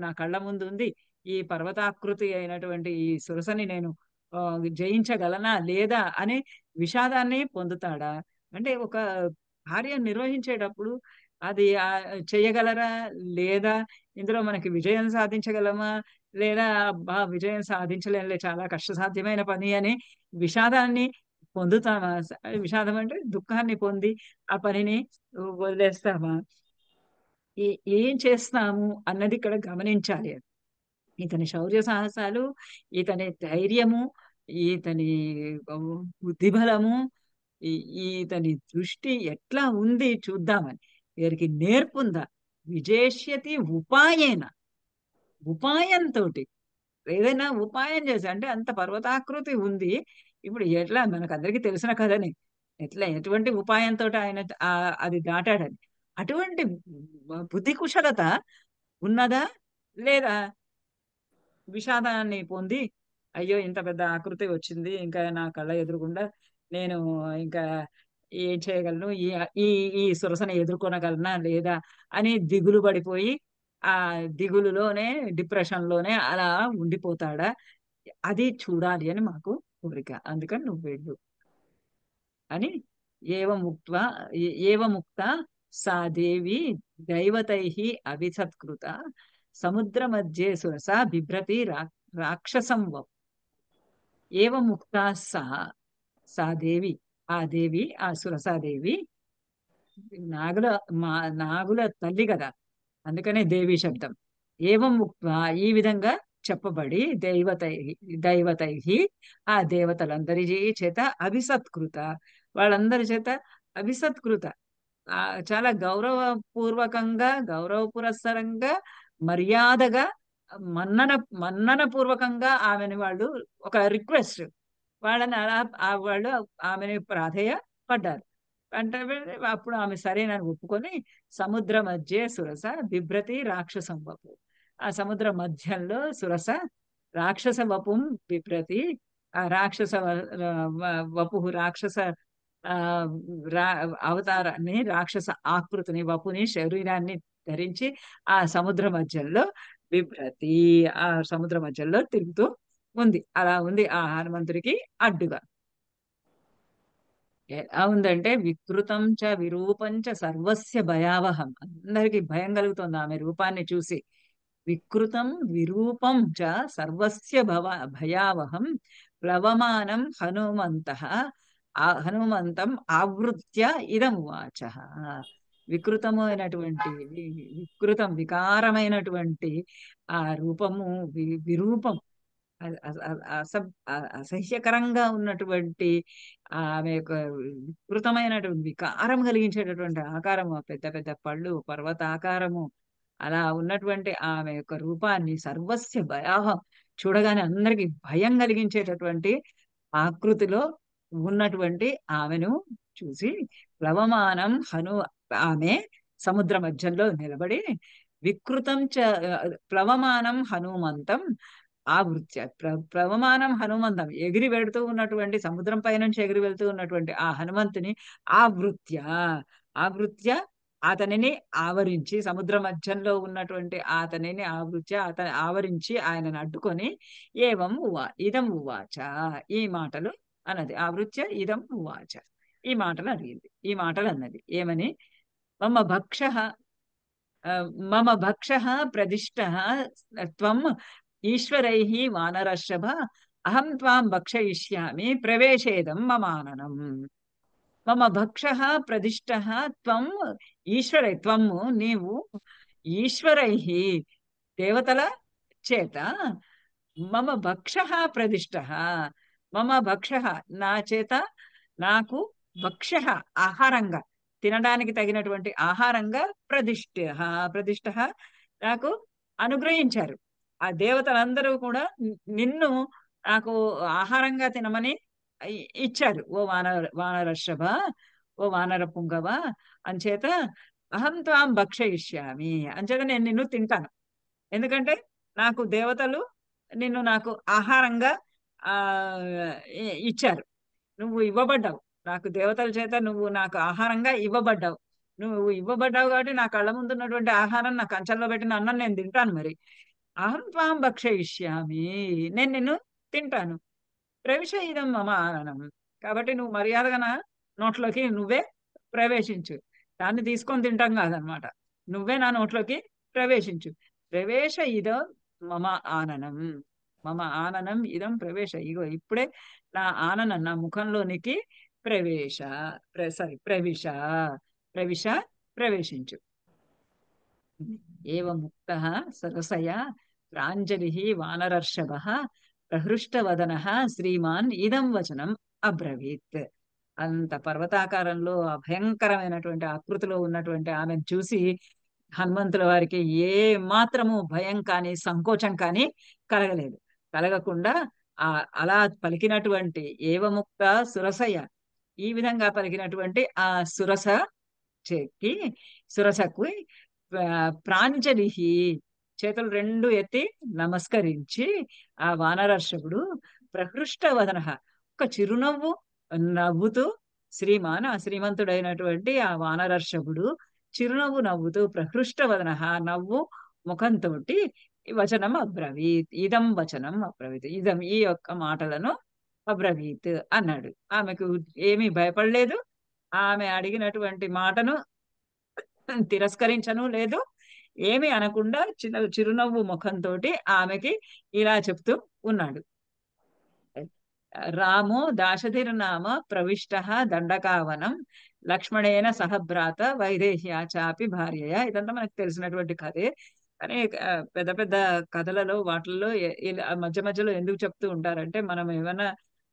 నా కళ్ళ ముందు ఉంది, ఈ పర్వతాకృతి అయినటువంటి ఈ సురసని నేను జయించగలనా లేదా అనే విషాదాన్ని పొందుతాడా. అంటే ఒక కార్యం నిర్వహించేటప్పుడు అది చేయగలరా లేదా, ఇందులో మనకి విజయం సాధించగలమా లేదా, విజయం సాధించలేంలే, చాలా కష్టసాధ్యమైన పని అని విషాదాన్ని పొందుతామా. విషాదం అంటే దుఃఖాన్ని పొంది ఆ పనిని వదిలేస్తామా. ఏం చేస్తాము అన్నది ఇక్కడ గమనించాలి. ఇతని శౌర్య సాహసాలు, ఇతని ధైర్యము, ఇతని బుద్ధిబలము, ఇతని దృష్టి ఎట్లా ఉంది చూద్దామని. వీరికి నేర్పుందా. విజేష్యతి ఉపాయేన, ఉపాయంతో, ఏదైనా ఉపాయం చేసి, అంటే అంత పర్వతాకృతి ఉంది, ఇప్పుడు ఎట్లా మనకు అందరికీ తెలిసిన కథని, ఎటువంటి ఉపాయంతో ఆయన అది దాటాడని, అటువంటి బుద్ధి కుశలత ఉన్నదా లేదా విషాదాన్ని పొంది, అయ్యో ఇంత పెద్ద ఆకృతి వచ్చింది, ఇంకా నా కళ్ళ ఎదురుగుండా నేను ఇంకా ఏం చేయగలను, ఈ ఈ ఈ సురసను ఎదుర్కొనగలనా లేదా అని దిగులు పడిపోయి ఆ దిగులులోనే, డిప్రెషన్ లోనే అలా ఉండిపోతాడా. అది చూడాలి అని మాకు కోరిక. అందుకని నువ్వు వెళ్ళు అని ఏవముక్త సా దేవి దైవతైః అవిసత్కృత సముద్ర మధ్యే సురసా బిభ్రతి రాక్షసం వప్. ఏవముక్త సా, సా దేవి, ఆ దేవి, ఆ సురసాదేవి నాగుల నాగుల తల్లి కదా, అందుకనే దేవి శబ్దం. ఏవం ముక్త, ఈ విధంగా చెప్పబడి, దైవతై ఆ దేవతలందరి చేత అభిసత్కృత, వాళ్ళందరి చేత అభిసత్కృత, చాలా గౌరవపూర్వకంగా, గౌరవ పురస్సరంగా, మర్యాదగా, మన్నన పూర్వకంగా ఆమెను వాళ్ళు ఒక రిక్వెస్ట్, వాళ్ళని అలా వాళ్ళు ఆమెని ప్రాధేయ పడ్డారు. అంటే అప్పుడు ఆమె సరేనని ఒప్పుకొని సముద్ర మధ్య సురస బిభ్రతి రాక్షసం వపు, ఆ సముద్ర మధ్యంలో సురస రాక్షస వపుం బిభ్రతి, ఆ రాక్షస వపు, రాక్షస ఆ అవతారాన్ని, రాక్షస ఆకృతిని, వపుని, శరీరాన్ని ధరించి ఆ సముద్ర మధ్యంలో బిభ్రతి, ఆ సముద్ర మధ్యంలో తిరుగుతూ ఉంది. అలా ఉంది ఆ హనుమంతుడికి అడ్డుగా. ఎలా ఉందంటే వికృతం చ విరూపం చ సర్వస్య భయావహం, అందరికి భయం కలుగుతుంది ఆమె రూపాన్ని చూసి. వికృతం విరూపం చ సర్వస్య భయావహం ప్లవమానం హనుమంతం ఆవృత్య ఇదం వాచ. వికారమైనటువంటి ఆ రూపము, విరూపం, అసహ్యకరంగా ఉన్నటువంటి ఆమె యొక్క వికృతమైనటువంటి, వికారం కలిగించేటటువంటి ఆకారము, పెద్ద పెద్ద పళ్ళు, పర్వత ఆకారము, అలా ఉన్నటువంటి ఆమె యొక్క రూపాన్ని, సర్వస్య భయాహం, చూడగానే అందరికి భయం కలిగించేటటువంటి ఆకృతిలో ఉన్నటువంటి ఆమెను చూసి, ప్లవమానం ఆమె సముద్ర మధ్యంలో నిలబడి, వికృతం ప్లవమానం హనుమంతం ఆవృత్య, ప్లవమానం హనుమంతం, ఎగిరి వెళుతూ ఉన్నటువంటి, సముద్రం పై నుంచి ఎగిరి వెళ్తూ ఉన్నటువంటి ఆ హనుమంతుని ఆవృత్య అతనిని ఆవరించి, సముద్ర మధ్యంలో ఉన్నటువంటి అతనిని ఆవరించి ఆయనను అడ్డుకొని, ఇదం ఉవాచ, ఈ మాటలు అన్నది. ఆవృత్య ఇదం ఉవాచ, ఈ మాటలు అడిగింది, ఈ మాటలు అన్నది. ఏమని? మమ భక్ష ప్రదిష్ట త్వం ఈశ్వరైః వానరర్షభ అహం త్వాం భక్షయిష్యామి ప్రవేశేదం మమాననం. మమ భక్షః ప్రదిష్టః త్వం ఈశ్వరై త్వము నీవు ఈశ్వరైః దేవతల చేత మమ భక్షః ప్రదిష్టః మమ భక్షః నా చేత నాకు భక్ష్యః ఆహారంగా తినడానికి తగినటువంటి ఆహారంగా ప్రదిష్ట నాకు అనుగ్రహించారు. ఆ దేవతలందరూ కూడా నిన్ను నాకు ఆహారంగా తినమని ఇచ్చారు. ఓ వానరర్షభ, ఓ వానర పుంగవ అంచేత అహం త్వాం భక్షయిష్యామి అంచేత నేను నిన్ను తింటాను. ఎందుకంటే నాకు దేవతలు నిన్ను నాకు ఆహారంగా ఆ ఇచ్చారు. నువ్వు ఇవ్వబడ్డావు. నాకు దేవతల చేత నువ్వు నాకు ఆహారంగా ఇవ్వబడ్డావు. నువ్వు ఇవ్వబడ్డావు కాబట్టి నా కళ్ళ ముందు ఉన్నటువంటి ఆహారం నా కంచంలో పెట్టిన అన్నం నేను తింటాను. మరి అహం త్వాం భక్షయిష్యామి నేను నిన్ను తింటాను. ప్రవిశ ఇదం మమ ఆననం కాబట్టి నువ్వు మర్యాదగా నా నోట్లోకి నువ్వే ప్రవేశించు. దాన్ని తీసుకొని తింటాం కాదనమాట. నువ్వే నా నోట్లోకి ప్రవేశించు. ప్రవేశ ఇదం మమ ఆననం మమ ఆననం ఇదం ప్రవేశ ఇగో ఇప్పుడే నా ఆననం నా ముఖంలోనికి ప్రవేశ ప్రవిశ ప్రవిశ ప్రవేశించు. ఏవ ముక్తః సరసయా ప్రాంజలిః వానరర్షభః ప్రహృష్టవదనః శ్రీమాన్ ఇదం వచనం అబ్రవీత్. అంత పర్వతాకారంలో భయంకరమైనటువంటి ఆకృతిలో ఉన్నటువంటి ఆమెను చూసి హనుమంతుల వారికి ఏ మాత్రము భయం కానీ సంకోచం కానీ కలగలేదు. కలగకుండా అలా పలికినటువంటి ఏవముక్త సురసయ ఈ విధంగా పలికినటువంటి ఆ సురసకు ప్రాంజలి చేతులు రెండు ఎత్తి నమస్కరించి ఆ వానరర్షకుడు ప్రహృష్టవదన ఒక చిరునవ్వు నవ్వుతూ శ్రీమాన్ ఆ శ్రీమంతుడైనటువంటి ఆ వానరర్షకుడు చిరునవ్వు నవ్వుతూ ప్రహృష్టవదన నవ్వు ముఖంతో వచనం అబ్రవీత్ ఇదం వచనం అబ్రవీత్ ఇదం ఈ యొక్క మాటలను అబ్రవీత్ అన్నాడు. ఆమెకు ఏమీ భయపడలేదు. ఆమె అడిగినటువంటి మాటను తిరస్కరించను లేదు. ఏమి అనకుండా చిరునవ్వు ముఖంతో ఆమెకి ఇలా చెప్తూ ఉన్నాడు. రామో దాశధిర్నామ ప్రవిష్ట దండకావనం లక్ష్మణేన సహభ్రాత వైదేహ్యా చాపి భార్యయ. ఇదంతా మనకు తెలిసినటువంటి కథే. కానీ పెద్ద పెద్ద కథలలో వాటిల్లో మధ్య మధ్యలో ఎందుకు చెప్తూ ఉంటారంటే మనం ఏమైనా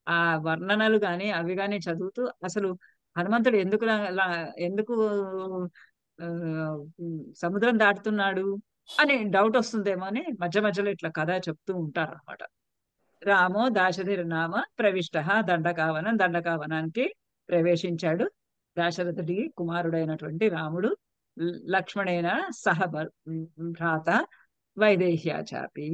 ఆ వర్ణనలు గాని అవి గాని చదువుతూ అసలు హనుమంతుడు ఎందుకు సముద్రం దాటుతున్నాడు అని డౌట్ వస్తుందేమో అని మధ్య మధ్యలో ఇట్లా కథ చెప్తూ ఉంటారు అన్నమాట. రామో దాశరథిర్నామ ప్రవిష్ట దండకావనానికి ప్రవేశించాడు. దాశరథుడి కుమారుడైనటువంటి రాముడు లక్ష్మణైన భ్రాత వైదేహ్యాచాపి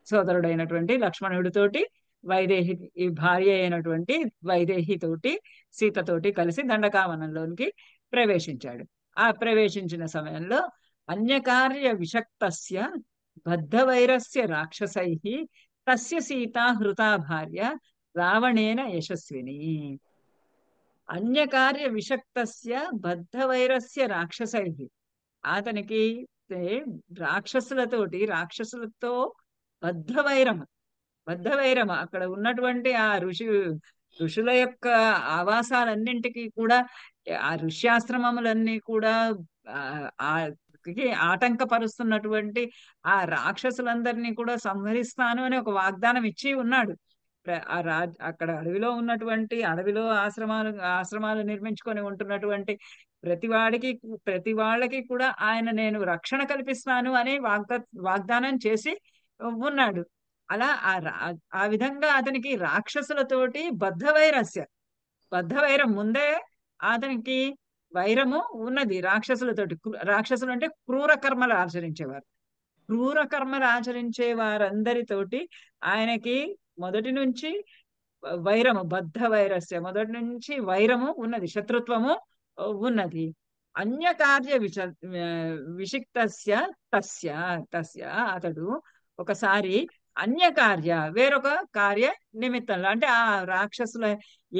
సోదరుడైనటువంటి లక్ష్మణుడితోటి వైదేహి భార్య అయినటువంటి వైదేహితోటి సీతతోటి కలిసి దండకావనంలోనికి ప్రవేశించాడు. ఆ ప్రవేశించిన సమయంలో అన్యకార్య విషక్తస్య బద్ధవైరస్య రాక్షసై తస్య సీతా హృతా భార్య రావణేన యశస్విని. అన్యకార్య విషక్తస్య బద్ధవైరస్య రాక్షసై అతనికి రాక్షసులతో బద్ధవైరం అక్కడ ఉన్నటువంటి ఆ ఋషుల యొక్క ఆవాసాలన్నింటికి కూడా ఆ ఋష్యాశ్రమములన్నీ కూడా ఆటంకపరుస్తున్నటువంటి ఆ రాక్షసులందరినీ కూడా సంహరిస్తాను అని ఒక వాగ్దానం ఇచ్చి ఉన్నాడు. అక్కడ అడవిలో ఆశ్రమాలు నిర్మించుకొని ఉంటున్నటువంటి ప్రతి వాళ్ళకి కూడా ఆయన నేను రక్షణ కల్పిస్తాను అని వాగ్దానం చేసి ఉన్నాడు. అలా ఆ విధంగా అతనికి రాక్షసులతోటి బద్ధవైరం ముందే అతనికి వైరము ఉన్నది రాక్షసులతోటి. రాక్షసులు అంటే క్రూర కర్మలు ఆచరించే వారందరితోటి ఆయనకి మొదటి నుంచి మొదటి నుంచి వైరము ఉన్నది, శత్రుత్వము ఉన్నది. అన్యకార్య విషిక్తస్య తస్య అతడు ఒకసారి అన్యకార్య వేరొక కార్య నిమిత్తంలో అంటే ఆ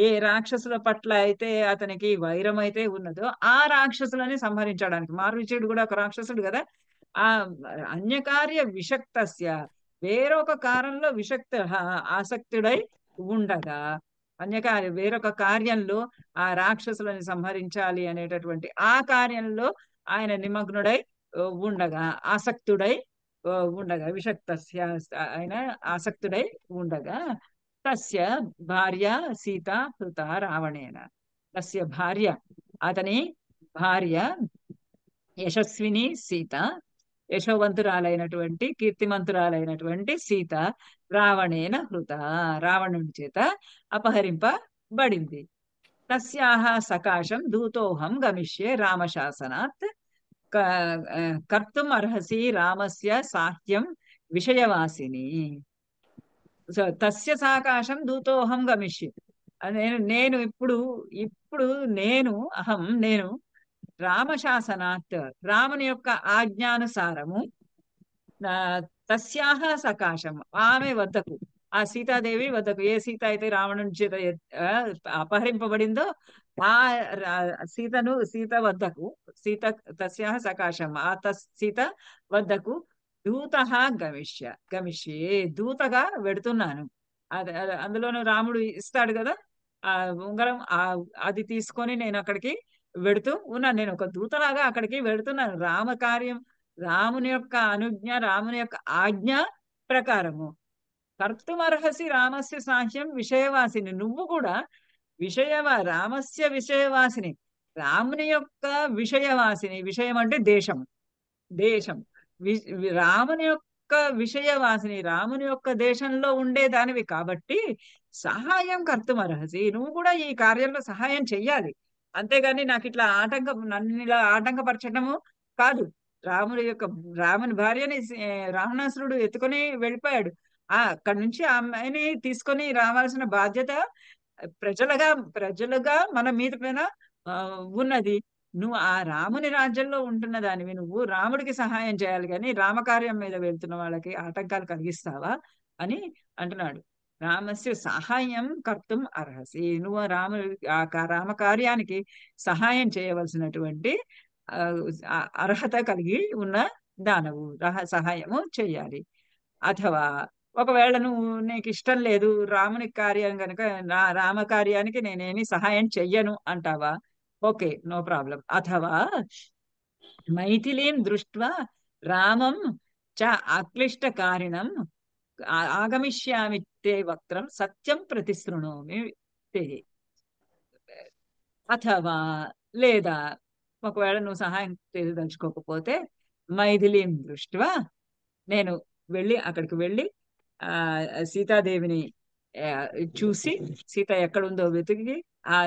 ఏ రాక్షసుల పట్ల అయితే అతనికి వైరం అయితే ఉన్నదో ఆ రాక్షసులని సంహరించడానికి, మారీచుడు కూడా ఒక రాక్షసుడు కదా, ఆ అన్యకార్య విషక్తస్య వేరొక కారంలో ఆసక్తుడై ఉండగా అన్యకార్య వేరొక కార్యంలో ఆ రాక్షసులను సంహరించాలి అనేటటువంటి ఆ కార్యంలో ఆయన నిమగ్నుడై ఉండగా, ఆసక్తుడై ఉండగా, విషక్తస్య ఆయన ఆసక్తుడై ఉండగా, తస్య భార్య సీత హృత రావణేన. తస్య భార్య, అతని భార్య యశస్విని సీత, యశోవంతురాలైనటువంటి కీర్తిమంతురాలైనటువంటి సీత రావణేన హృత, రావణుని చేత అపహరింపబడింది. తస్యాహ సకాశం దూతోహం గమిష్యే రామశాసనాత్ కర్తుం అర్హసి రామస్య సాహ్యం విషయవాసిని. సో తస్య సాకాశం దూతోహం గమిష్యే, నేను ఇప్పుడు ఇప్పుడు నేను అహం నేను రామశాసనాత్ రాముని యొక్క ఆజ్ఞానుసారము తస్యాహ సకాశం ఆమె వద్దకు, ఆ సీతాదేవి వద్దకు, ఏ సీత అయితే రావణుని చేత అపహరింపబడిందో ఆ సీత వద్దకు, సీత తస్యాహ సకాశం ఆ సీత వద్దకు దూత గమిష్యే దూతగా వెడుతున్నాను. అందులోనూ రాముడు ఇస్తాడు కదా ఆ ఉంగరం, అది తీసుకొని నేను అక్కడికి వెడుతూ ఉన్నాను. నేను ఒక దూతలాగా అక్కడికి వెడుతున్నాను. రామకార్యం, రాముని యొక్క అనుజ్ఞ, రాముని యొక్క ఆజ్ఞ ప్రకారము. కర్తుమర్హసి రామస్య సాహ్యం విషయవాసిని, నువ్వు కూడా రామస్య విషయవాసిని, రాముని యొక్క విషయవాసిని. విషయం అంటే దేశం, దేశం రాముని యొక్క విషయవాసిని, రాముని యొక్క దేశంలో ఉండేదానివి కాబట్టి సహాయం కర్తుమర్హసి, నువ్వు కూడా ఈ కార్యంలో సహాయం చెయ్యాలి. అంతేగాని నాకు ఇట్లా నన్ను ఇలా ఆటంకపరచడము కాదు. రాముని భార్యని రావణాసురుడు ఎత్తుకొని వెళ్ళిపోయాడు. అక్కడి నుంచి ఆ అమ్మాయిని తీసుకొని రావాల్సిన బాధ్యత ప్రజలుగా మన మీద పైన ఉన్నది. నువ్వు ఆ రాముని రాజ్యంలో ఉంటున్న దానివి, నువ్వు రాముడికి సహాయం చేయాలి, కానీ రామకార్యం మీద వెళ్తున్న వాళ్ళకి ఆటంకాలు కలిగిస్తావా అని అంటున్నాడు. రామస్య సహాయం కర్తుం అర్హసి, నువ్వు రామకార్యానికి సహాయం చేయవలసినటువంటి అర్హత కలిగి ఉన్న దానవు, సహాయము చేయాలి. అథవా ఒకవేళ నీకు ఇష్టం లేదు రాముని కార్యం కనుక, రామకార్యానికి నేనేమి సహాయం చెయ్యను అంటావా, ఓకే, నో ప్రాబ్లం. అథవా మైథిలీం దృష్ట్వా రామం చ అక్లిష్టకారిణం ఆగమిష్యామి తే వక్త్రం సత్యం ప్రతిశృణోమి తే. అథవా లేదా ఒకవేళ నువ్వు సహాయం చేయదలుచుకోకపోతే, మైథిలీం దృష్ట్వా నేను అక్కడికి వెళ్ళి సీతాదేవిని చూసి, సీత ఎక్కడుందో వెతికి ఆ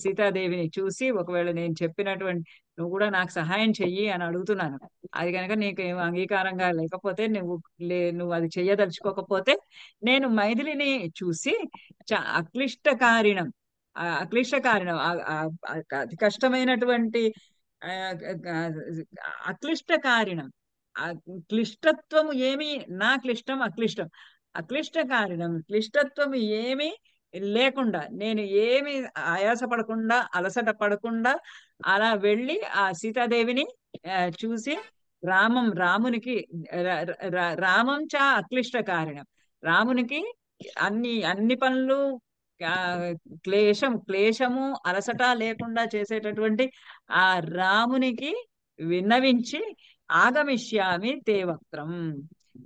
సీతాదేవిని చూసి, ఒకవేళ నేను చెప్పినటువంటి నువ్వు కూడా నాకు సహాయం చెయ్యి అని అడుగుతున్నాను, అది కనుక నీకు అంగీకారంగా లేకపోతే, నువ్వు అది చెయ్యదలుచుకోకపోతే, నేను మైథిలిని చూసి అక్లిష్టకారిణం అతి కష్టమైనటువంటి అక్లిష్టకారిణం, క్లిష్టత్వము ఏమి నా క్లిష్టం అక్లిష్టం, అక్లిష్టకారిణం క్లిష్టత్వము ఏమి లేకుండా, నేను ఏమి ఆయాసపడకుండా అలసట పడకుండా అలా వెళ్ళి ఆ సీతాదేవిని చూసి, రామునికి రామం చ అక్లిష్టకారిణం, రామునికి అన్ని పనులు క్లేశము అలసట లేకుండా చేసేటటువంటి ఆ రామునికి విన్నవించి ఆగమిష్యామి తే వక్త్రం,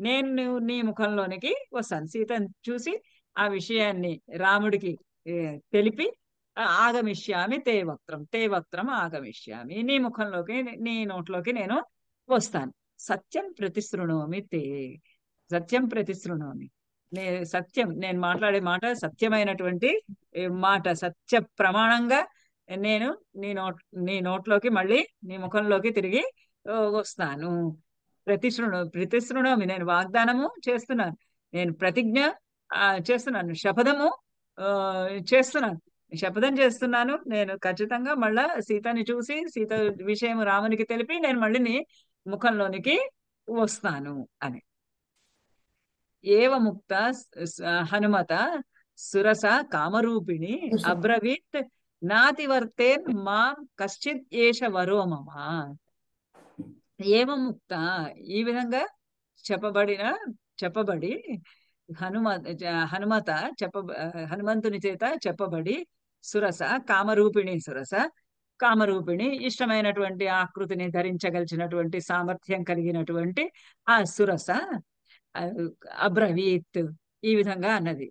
నేను నీ ముఖంలోనికి వస్తాను. సీతను చూసి ఆ విషయాన్ని రాముడికి తెలిపి ఆగమిష్యామి తే వక్త్రం ఆగమిష్యామి, నీ ముఖంలోకి నీ నోట్లోకి నేను వస్తాను. సత్యం ప్రతిశృణోమి తే, సత్యం ప్రతిశృణోమి, సత్యం, నేను మాట్లాడే మాట సత్యమైనటువంటి మాట, సత్య ప్రమాణంగా నేను నీ నోట్లోకి మళ్ళీ నీ ముఖంలోకి తిరిగి వస్తాను. ప్రతిశృణోమి, నేను వాగ్దానము చేస్తున్నాను, నేను ప్రతిజ్ఞ చేస్తున్నాను, శపథము చేస్తున్నాను, శపథం చేస్తున్నాను. నేను ఖచ్చితంగా మళ్ళా సీతని చూసి సీత విషయం రామునికి తెలిపి నేను మళ్ళీ నీ ముఖంలోనికి వస్తాను అని. ఏవముక్త హనుమత సురస కామరూపిణి అబ్రవీత్ నాతివర్తేన్ మాం కశ్చిత్ ఏష వరో మమ. ఏవముక్త, ఈ విధంగా చెప్పబడి హనుమ హనుమత చెప్ప హనుమంతుని చేత చెప్పబడి సురస కామరూపిణి సురస కామరూపిణి ఇష్టమైనటువంటి ఆకృతిని ధరించగలిగినటువంటి సామర్థ్యం కలిగినటువంటి ఆ సురస ఆ, అబ్రవీత్ ఈ విధంగా అన్నది.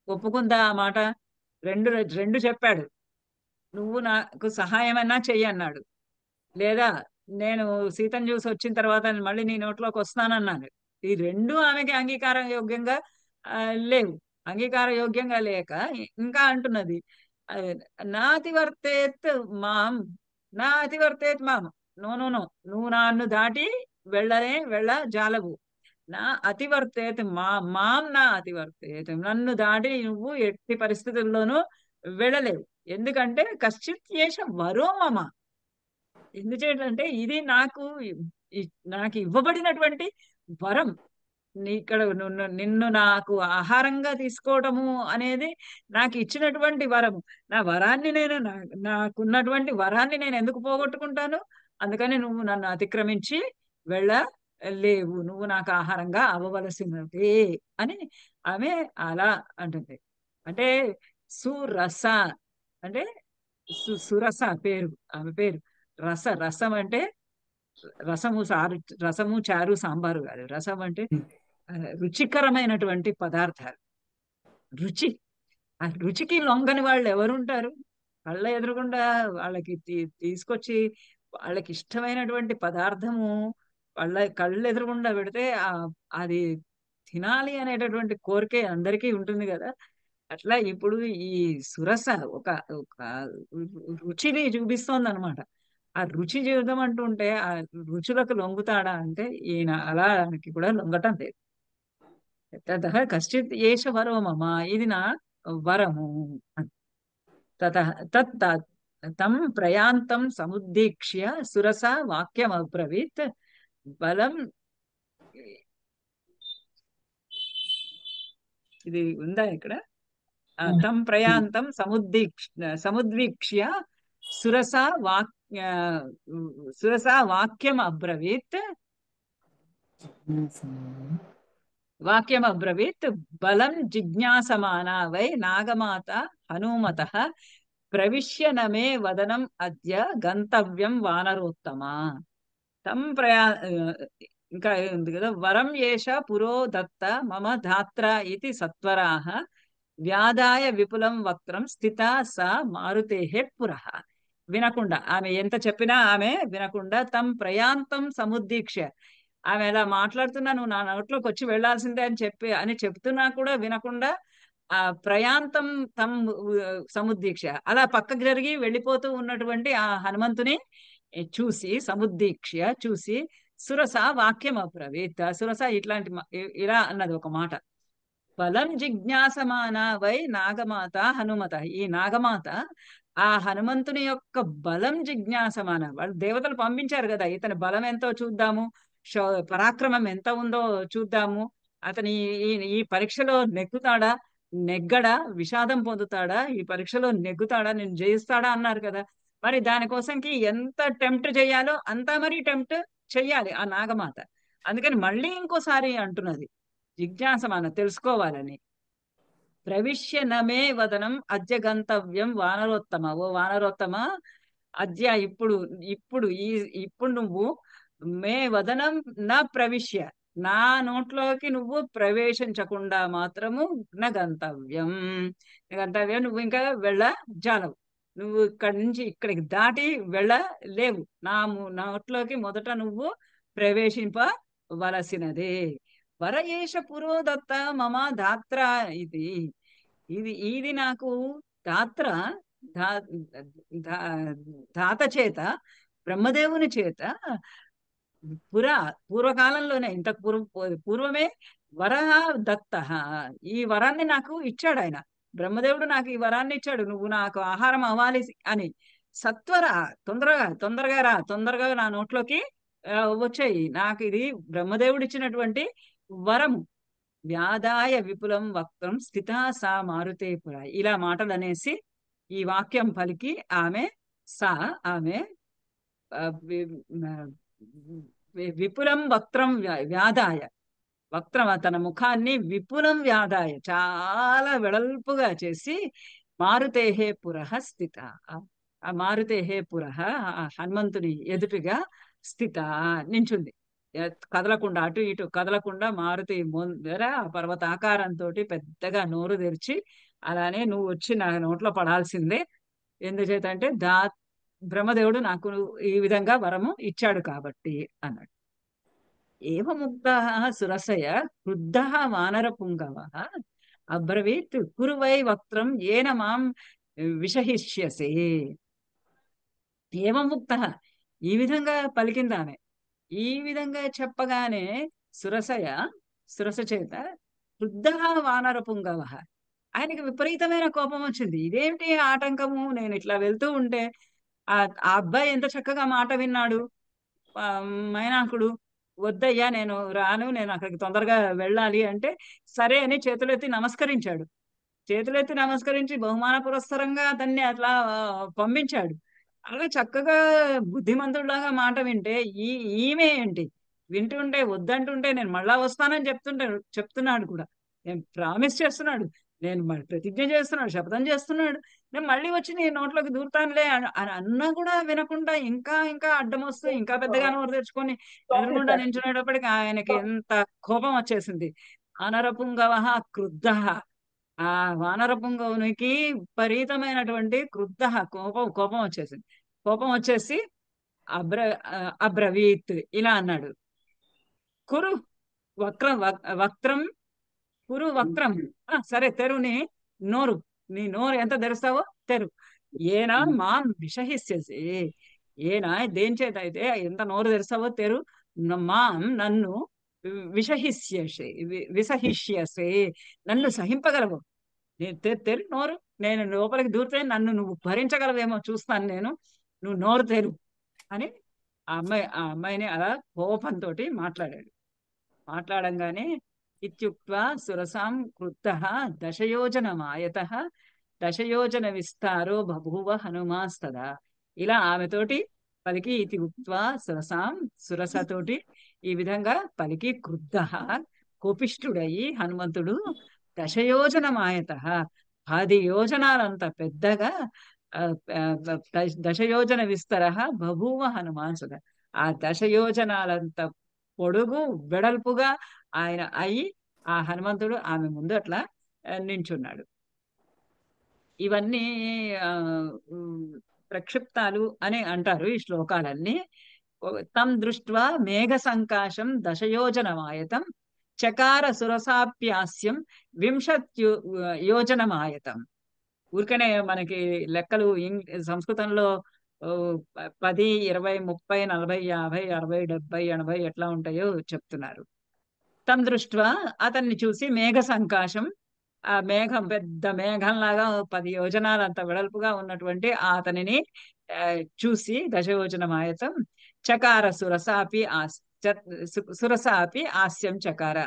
ఒప్పుకుందా ఆ మాట? రెండు రెండు చెప్పాడు. నువ్వు నాకు సహాయమన్నా చెయ్యి అన్నాడు. లేదా నేను సీతను చూసి వచ్చిన తర్వాత మళ్ళీ నీ నోట్లోకి వస్తానన్నాను. ఈ రెండు ఆమెకి అంగీకార యోగ్యంగా ఆ, లేవు. అంగీకార యోగ్యంగా లేక ఇంకా అంటున్నది ఆ, నాతి వర్తేత్ మాం నాతి వర్తేత్ మాం. నో నో నో, నువ్వు నన్ను దాటి వెళ్ళ జాలవు. నా అతివర్తేత్ మాం నా అతివర్తేత్, నన్ను దాటి నువ్వు ఎట్టి పరిస్థితుల్లోనూ వెళ్ళలేవు. ఎందుకంటే కశ్చిత్ ఏష వరో మమ. ఎందుచేతంటే ఇది నాకు ఇవ్వబడినటువంటి వరం. ఇక్కడ నిన్ను నాకు ఆహారంగా తీసుకోవటము అనేది నాకు ఇచ్చినటువంటి వరము. నా వరాన్ని నేను నాకున్నటువంటి వరాన్ని నేను ఎందుకు పోగొట్టుకుంటాను? అందుకని నువ్వు నన్ను అతిక్రమించి వెళ్ళ లేవు, నువ్వు నాకు ఆహారంగా అవ్వవలసినది అని ఆమె అలా అంటుంది. అంటే సురస అంటే సురస పేరు, ఆమె పేరు. రసం అంటే రసము సారు, రసము చారు సాంబారు కాదు. రసం అంటే ఆ, రుచికరమైనటువంటి పదార్థాలు. రుచి, ఆ రుచికి లొంగని వాళ్ళు ఎవరుంటారు? కళ్ళ ఎదురుగుండా వాళ్ళకి తీసుకొచ్చి వాళ్ళకి ఇష్టమైనటువంటి పదార్థము వాళ్ళ కళ్ళు ఎదురుగుండా పెడితే అది తినాలి అనేటటువంటి కోరికే అందరికీ ఉంటుంది కదా. అట్లా ఇప్పుడు ఈ సురస ఒక ఒక రుచిని చూపిస్తోంది అనమాట. ఆ రుచి జీవితం అంటుంటే ఆ రుచులకు లొంగుతాడా అంటే ఈయన అలాకి కూడా లొంగటం లేదు. తతః కశ్చిత్ ఏష వరో మమ, ఇది నా వరము. తతః తం ప్రయాంతం సముద్దీక్ష్య సురసా వాక్యమబ్రవీత్ బలం. ఇది ఉందా ఇక్కడ? తం ప్రయాంతం సముద్వీక్ష్య సురసా వాక్య సురసా వాక్యం అబ్రవీత్ వాక్యమబ్రవీత్ బలం జిజ్ఞాసమానా వై నాగమాత హనుమత ప్రవిశ్య నమే వదనం అద్య గంతవ్యం వానరోత్తమ. తం ఇంకా ఉంది కదా, వరం ఏష పురో దత్త మమ ధాత్ర ఇది సత్వరాహ వ్యాదాయ విపులం వక్రం స్థిత స మారుతేహ పురః. వినకుండా, ఆమె ఎంత చెప్పినా ఆమె వినకుండా తం ప్రయాంతం సముద్దీక్ష, ఆమె ఎలా మాట్లాడుతున్నా నువ్వు నా నోట్లోకి వచ్చి వెళ్లాల్సిందే అని చెప్తున్నా కూడా వినకుండా ఆ ప్రయాంతం తం సముద్దీక్ష అలా పక్కకు జరిగి వెళ్ళిపోతూ ఉన్నటువంటి ఆ హనుమంతుని చూసి, సముద్దీక్ష చూసి సురస వాక్యం అబ్రవీత్. సురస ఇలా అన్నది ఒక మాట. బలం జిజ్ఞాసమాన వై నాగమాత హనుమత. ఈ నాగమాత ఆ హనుమంతుని యొక్క బలం జిజ్ఞాసమాన, వాళ్ళు దేవతలు పంపించారు కదా, ఇతని బలం ఎంతో చూద్దాము, పరాక్రమం ఎంత ఉందో చూద్దాము, అతని ఈ ఈ పరీక్షలో నెగ్గుతాడా, నెగ్గడా, విషాదం పొందుతాడా, ఈ పరీక్షలో నెగ్గుతాడా, నేను జయిస్తాడా అన్నారు కదా. మరి దానికోసంకి ఎంత టెంప్ట్ చేయాలో అంతా మరి టెంప్ట్ చెయ్యాలి ఆ నాగమాత. అందుకని మళ్ళీ ఇంకోసారి అంటున్నది జిజ్ఞాసమాన, తెలుసుకోవాలని. ప్రవిశ్య నమే వదనం అద్య గంతవ్యం వానరోత్తమ. ఓ వానరోత్తమ, అద్య ఇప్పుడు ఇప్పుడు ఈ ఇప్పుడు నువ్వు మే వదనం నా ప్రవిశ్య, నా నోట్లోకి నువ్వు ప్రవేశించకుండా మాత్రము నా గంతవ్యం, గంతవ్యం నువ్వు ఇంకా వెళ్ళ జాలవు. నువ్వు ఇక్కడి నుంచి ఇక్కడికి దాటి వెళ్ళలేవు. నా నోట్లోకి మొదట నువ్వు ప్రవేశింపవలసినదే. వరయేష పురోదత్త మమ ధాత్ర ఇది. ఇది నాకు ధాత్ర, ధా ధా- ధాత చేత, బ్రహ్మదేవుని చేత పూర్వకాలంలోనే, ఇంతకు పూర్వమే వర దత్త, ఈ వరాన్ని నాకు ఇచ్చాడు ఆయన. బ్రహ్మదేవుడు నాకు ఈ వరాన్ని ఇచ్చాడు, నువ్వు నాకు ఆహారం అవ్వాలి అని. సత్వర, తొందరగా రా, తొందరగా నా నోట్లోకి వచ్చాయి. నాకు ఇది బ్రహ్మదేవుడు ఇచ్చినటువంటి వరము. వ్యాదాయ విపులం వక్తం స్థితా సా మారుతే పుర. ఇలా మాటలు అనేసి ఈ వాక్యం పలికి ఆమె ఆమె విపులం వక్త్రం వ్యాదాయ, వక్రం తన ముఖాన్ని విపులం వ్యాదాయ చాలా వెడల్పుగా చేసి మారుతేహే పురః స్థిత. ఆ మారుతేహే పురః ఆ హనుమంతుడి ఎదుటిగా స్థిత నించుంది. కదలకుండా అటు ఇటు కదలకుండా మారుతి ముందర ఆ పర్వతాకారంతో పెద్దగా నోరు తెరిచి, అలానే నువ్వు వచ్చి నా నోట్లో పడాల్సిందే, ఎందుచేతంటే బ్రహ్మదేవుడు నాకు ఈ విధంగా వరము ఇచ్చాడు కాబట్టి అన్నాడు. ఏవముక్తః సురసయ క్రుద్ధः వానరపుంగవః అబ్రవీత్ కురు వై వక్త్రం ఏన మాం విషహిష్యసి. ఏవముక్తః ఈ విధంగా పలికింది ఆమె. ఈ విధంగా చెప్పగానే సురసయ సురస చేత క్రుద్ధः వానరపుంగవః ఆయనకి విపరీతమైన కోపం వచ్చింది. ఇదేమిటి ఆటంకము, నేను ఇట్లా వెళ్తూ ఉంటే ఆ ఆ అబ్బాయి ఎంత చక్కగా మాట విన్నాడు. మైనాకుడు వద్దయ్యా నేను రాను, నేను అక్కడికి తొందరగా వెళ్ళాలి అంటే సరే అని చేతులెత్తి నమస్కరించాడు. చేతులెత్తి నమస్కరించి బహుమాన పురస్సరంగా అతన్ని అట్లా పంపించాడు. అలా చక్కగా బుద్ధిమంతుడిలాగా మాట వింటే ఈమె ఏంటి వింటుంటే వద్దంటుంటే నేను మళ్ళా వస్తానని చెప్తున్నాడు కూడా. నేను ప్రామిస్ చేస్తున్నాడు, నేను ప్రతిజ్ఞ చేస్తున్నాడు, శపథం చేస్తున్నాడు, నేను మళ్ళీ వచ్చి నీ నోట్లోకి దూరుతానులే అని అన్నా కూడా వినకుండా ఇంకా ఇంకా అడ్డం వస్తూ ఇంకా పెద్దగా నోరు తెచ్చుకొని ఎదురుగుండా నించునేటప్పటికి ఆయనకి ఎంత కోపం వచ్చేసింది. అనరపుంగవ క్రుద్ధ. ఆ వానర పుంగవునికి విపరీతమైనటువంటి క్రుద్ధ కోపం కోపం వచ్చేసింది. కోపం వచ్చేసి అబ్ర అబ్రవీత్ ఇలా అన్నాడు. కురు వక్త్రం కురు వక్త్రం. సరే తెరు నోరు, నీ నోరు ఎంత తెరుస్తావో తెరు. ఏనా మాం విషహిస్యసి. ఏనా దేని చేత అయితే ఎంత నోరు తెరుస్తావో తెరు. మాం నన్ను విసహిష్యసి నన్ను సహింపగలవు. నేను తెరు నోరు, నేను లోపలికి దూరితే నన్ను నువ్వు భరించగలవేమో చూస్తాను నేను, నువ్వు నోరు తెరు అని ఆ అమ్మాయిని అలా కోపంతో మాట్లాడాడు. మాట్లాడంగానే ఇత్యుక్త్వా సురసాం క్రుద్ధః దశయోజనమాయతః దశయోజన విస్తారో బభూవ హనుమాస్తదా. ఇలా ఆమెతోటి పలికి ఇది ఉక్త్వా సురసాం సురసతోటి ఈ విధంగా పలికి క్రుద్ధః కోపిష్ఠుడయి హనుమంతుడు దశయోజనమాయతః 10 యోజనాలంత పెద్దగా దశయోజన విస్తర బభూవ హనుమాన్ సదా. ఆ దశయోజనాలంత పొడుగు వెడల్పుగా ఆయన అయి ఆ హనుమంతుడు ఆమె ముందు అట్లా నించున్నాడు. ఇవన్నీ ఆ ప్రక్షిప్తాలు అని అంటారు ఈ శ్లోకాలన్నీ. తం దృష్ట్వా మేఘ సంకాశం దశయోజనమాయతం చకార సురసాప్యాస్యం 20 యోజనమాయతం. ఊరికనే మనకి లెక్కలు సంస్కృతంలో 10, 20, 30, 40, 50, 60, 70, 80 ఎట్లా ఉంటాయో చెప్తున్నారు. తం దృష్ట్వా అతన్ని చూసి మేఘ సంకాశం, ఆ మేఘం పెద్ద మేఘంలాగా 10 యోజనాలంత వెడల్పుగా ఉన్నటువంటి అతనిని చూసి దశయోజనమాయతం చకార సురసాపి సురసాపి హాస్యం చకార.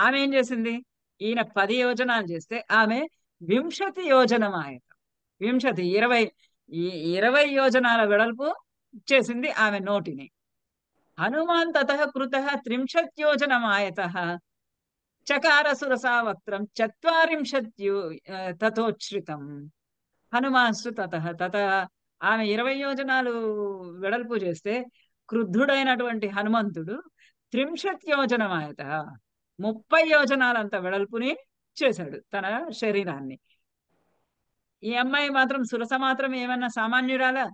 ఆమె ఏం చేసింది, ఈయన 10 యోజనాలు చేస్తే ఆమె 20 యోజనమాయతం. 20 యోజనాల వెడల్పు చేసింది ఆమె నోటిని. హనుమాన్ తతః కృతః 30 యోజనమాయతః చకార సురసా వక్త్రం 40 తథోచ్ఛ్రితం. హనుమాన్సు తత ఆమె 20 యోజనాలు వెడల్పు చేస్తే క్రుద్ధుడైనటువంటి హనుమంతుడు 30 యోజనమాయత 30 యోజనాలంత వెడల్పుని చేశాడు తన శరీరాన్ని. ఈ అమ్మాయి మాత్రం సురస మాత్రం ఏమన్నా సామాన్యురాలా?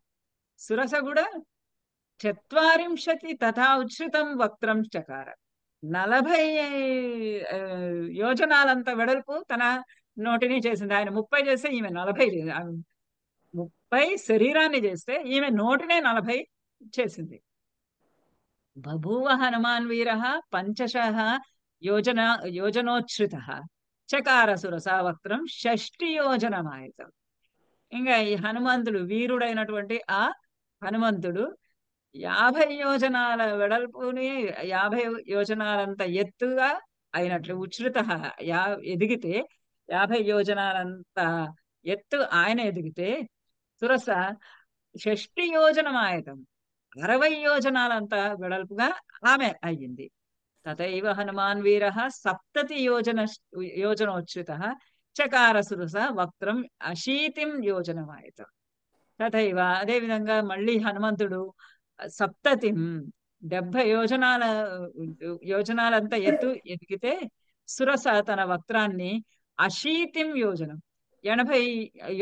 సురస కూడా 40 తథా ఉచ్ఛ్రితం వక్త్రం చకార. 40 యోజనాలంత వెడల్పు తన నోటిని చేసింది. ఆయన 30 చేస్తే ఈమె 40 30 శరీరాన్ని చేస్తే ఈమె నోటినే 40 చేసింది. బభూవ హనుమాన్ వీర 15 యోజనోచ్ఛ్రిత చకార సురసా వక్త్రం 60 యోజనమాయతం. ఇంకా ఈ హనుమంతుడు వీరుడైనటువంటి ఆ హనుమంతుడు 50 యోజనాల వెడల్పుని 50 యోజనాలంత ఎత్తుగా అయినట్లు ఉచ్ఛ్రిత ఎదిగితే 50 యోజనాలంత ఎత్తు ఆయన ఎదిగితే సురస 60 యోజనమాయతం 60 యోజనాలంత వెడల్పుగా ఆమె అయ్యింది. తథైవ హనుమాన్ వీర సప్తతి యోజనోచ్యుత చకార సురస వక్త్రం అశీతిం యోజనమాయత. తథైవ అదే విధంగా మళ్ళీ హనుమంతుడు సప్తతిం 70 యోజనాలంతా ఎదిగితే సురస తన వక్త్రాన్ని అశీతిం యోజనం 80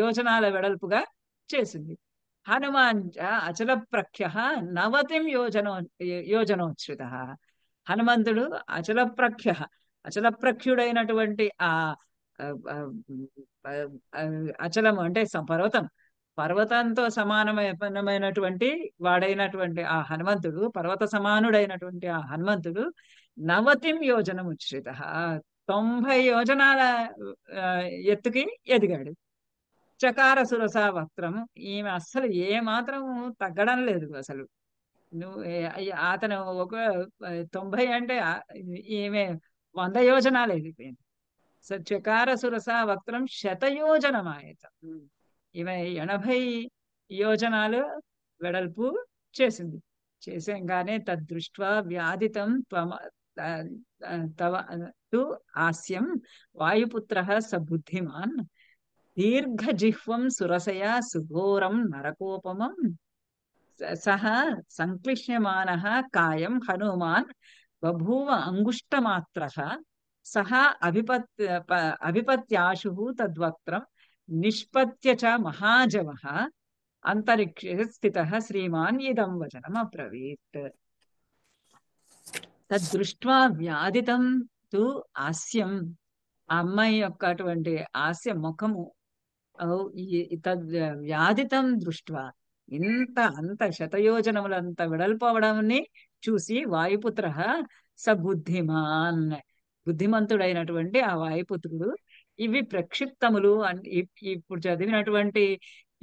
యోజనాల వెడల్పుగా చేసింది. హనుమాన్ అచల ప్రఖ్య నవతిం యోజనోచ్యుత. హనుమంతుడు అచల ప్రఖ్య, అచల ప్రఖ్యుడైనటువంటి ఆ అచలము అంటే పర్వతం, పర్వతంతో సమానమైనటువంటి వాడైనటువంటి ఆ హనుమంతుడు, పర్వత సమానుడైనటువంటి ఆ హనుమంతుడు నవతిం యోజనం ఉచ్ఛ్రిత, 90 యోజనాల ఎత్తుకి ఎదిగాడు. చకార సురస వక్త్రం, ఈమె అస్సలు ఏ మాత్రం తగ్గడం లేదు అసలు. నువ్వు అతను ఒక 90 అంటే ఈమె 100 యోజనాలు ఎదిగిపోయింది. చకార సురస వక్త్రం శతయోజనమాయత. ఈమె 80 యోజనాలు వెడల్పు చేసింది. చేసేగానే తద్దృష్ట్వా వ్యాధితం తవ తు హాస్యం వాయుపుత్ర స బుద్ధిమాన్ దీర్ఘజిహ్వం సురసయా సుఘోరం నరకోపమం సహ సంక్లిశ్యమానః కాయం హనుమాన్ బభూవ అంగుష్టమాత్రః సహ అభిపత్యాశు తద్వక్త్రం నిష్పత్య చ మహాజవః అంతరిక్షే స్థితః శ్రీమాన్ ఇదం వచనం అబ్రవీత్. తద్దృష్ట్వా వ్యాధితం తు హాస్యం, ఆ అమ్మాయి యొక్క అటువంటి హాస్య ముఖము, వ్యాధితం దృష్ట్వా, అంత శతయోజనములంత వెడల్పవడాన్ని చూసి వాయుపుత్ర స బుద్ధిమాన్, బుద్ధిమంతుడైనటువంటి ఆ వాయుపుత్రుడు ఇవి ప్రక్షిప్తములు ఇప్పుడు చదివినటువంటి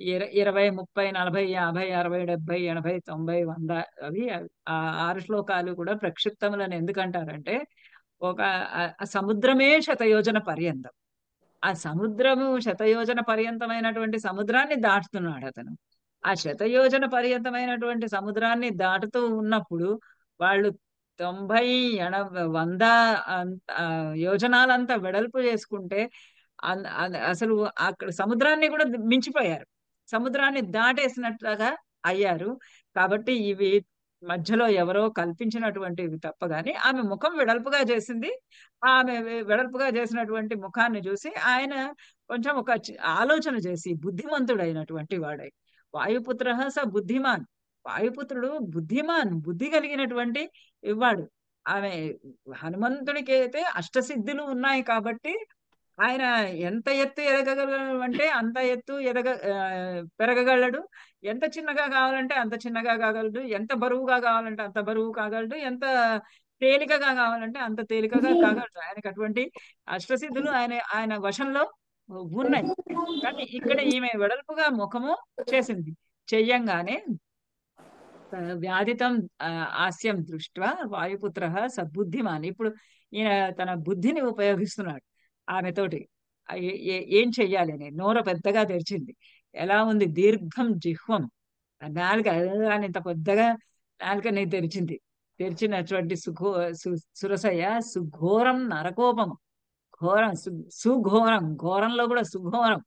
20, 30, 40, 50, 60, 70, 80, 90, 100 అవి ఆ 6 శ్లోకాలు కూడా ప్రక్షిప్తములని ఎందుకంటారంటే, ఒక సముద్రమే శతయోజన పర్యంతం, ఆ సముద్రము శతయోజన పర్యంతమైనటువంటి సముద్రాన్ని దాటుతున్నాడు అతను. ఆ శతయోజన పర్యంతమైనటువంటి సముద్రాన్ని దాటుతూ ఉన్నప్పుడు వాళ్ళు 90, 80, 100 యోజనాలంతా వెడల్పు చేసుకుంటే అసలు అక్కడ సముద్రాన్ని కూడా మించిపోయారు, సముద్రాన్ని దాటేసినట్లుగా అయ్యారు. కాబట్టి ఇవి మధ్యలో ఎవరో కల్పించినటువంటివి తప్ప గాని ఆమె ముఖం వెడల్పుగా చేసింది. ఆమె వెడల్పుగా చేసినటువంటి ముఖాన్ని చూసి ఆయన కొంచెం ఒక ఆలోచన చేసి బుద్ధిమంతుడైనటువంటి వాడై, వాయుపుత్ర స బుద్ధిమాన్, వాయుపుత్రుడు బుద్ధిమాన్, బుద్ధి కలిగినటువంటి ఇవ్వాడు. ఆమె హనుమంతుడికి అయితే అష్టసిద్ధులు ఉన్నాయి కాబట్టి ఆయన ఎంత ఎత్తు ఎదగగలడు అంటే అంత ఎత్తు పెరగగలడు, ఎంత చిన్నగా కావాలంటే అంత చిన్నగా కాగలడు, ఎంత బరువుగా కావాలంటే అంత బరువు కాగలడు, ఎంత తేలికగా కావాలంటే అంత తేలికగా కాగలడు. ఆయనకు అటువంటి అష్టసిద్ధులు ఆయన ఆయన వశంలో ఉన్నాయి. కానీ ఇక్కడ ఈమె వెడల్పుగా ముఖము చేసింది. చెయ్యంగానే వ్యాధితం హాస్యం దృష్ట్వా వాయుపుత్ర సద్బుద్ధిమాన్, ఇప్పుడు ఈయన తన బుద్ధిని ఉపయోగిస్తున్నాడు ఆమెతోటి. ఏం చెయ్యాలి అని నోరు పెద్దగా తెరిచింది. ఎలా ఉంది? దీర్ఘం జిహ్వం, నాలుక ఇంత పెద్దగా నాలుకని తెరిచింది. తెరిచినటువంటి సురసయ్య సుఘోరం నరకోపము, ఘోరం సుఘోరం, ఘోరంలో కూడా సుఘోరం,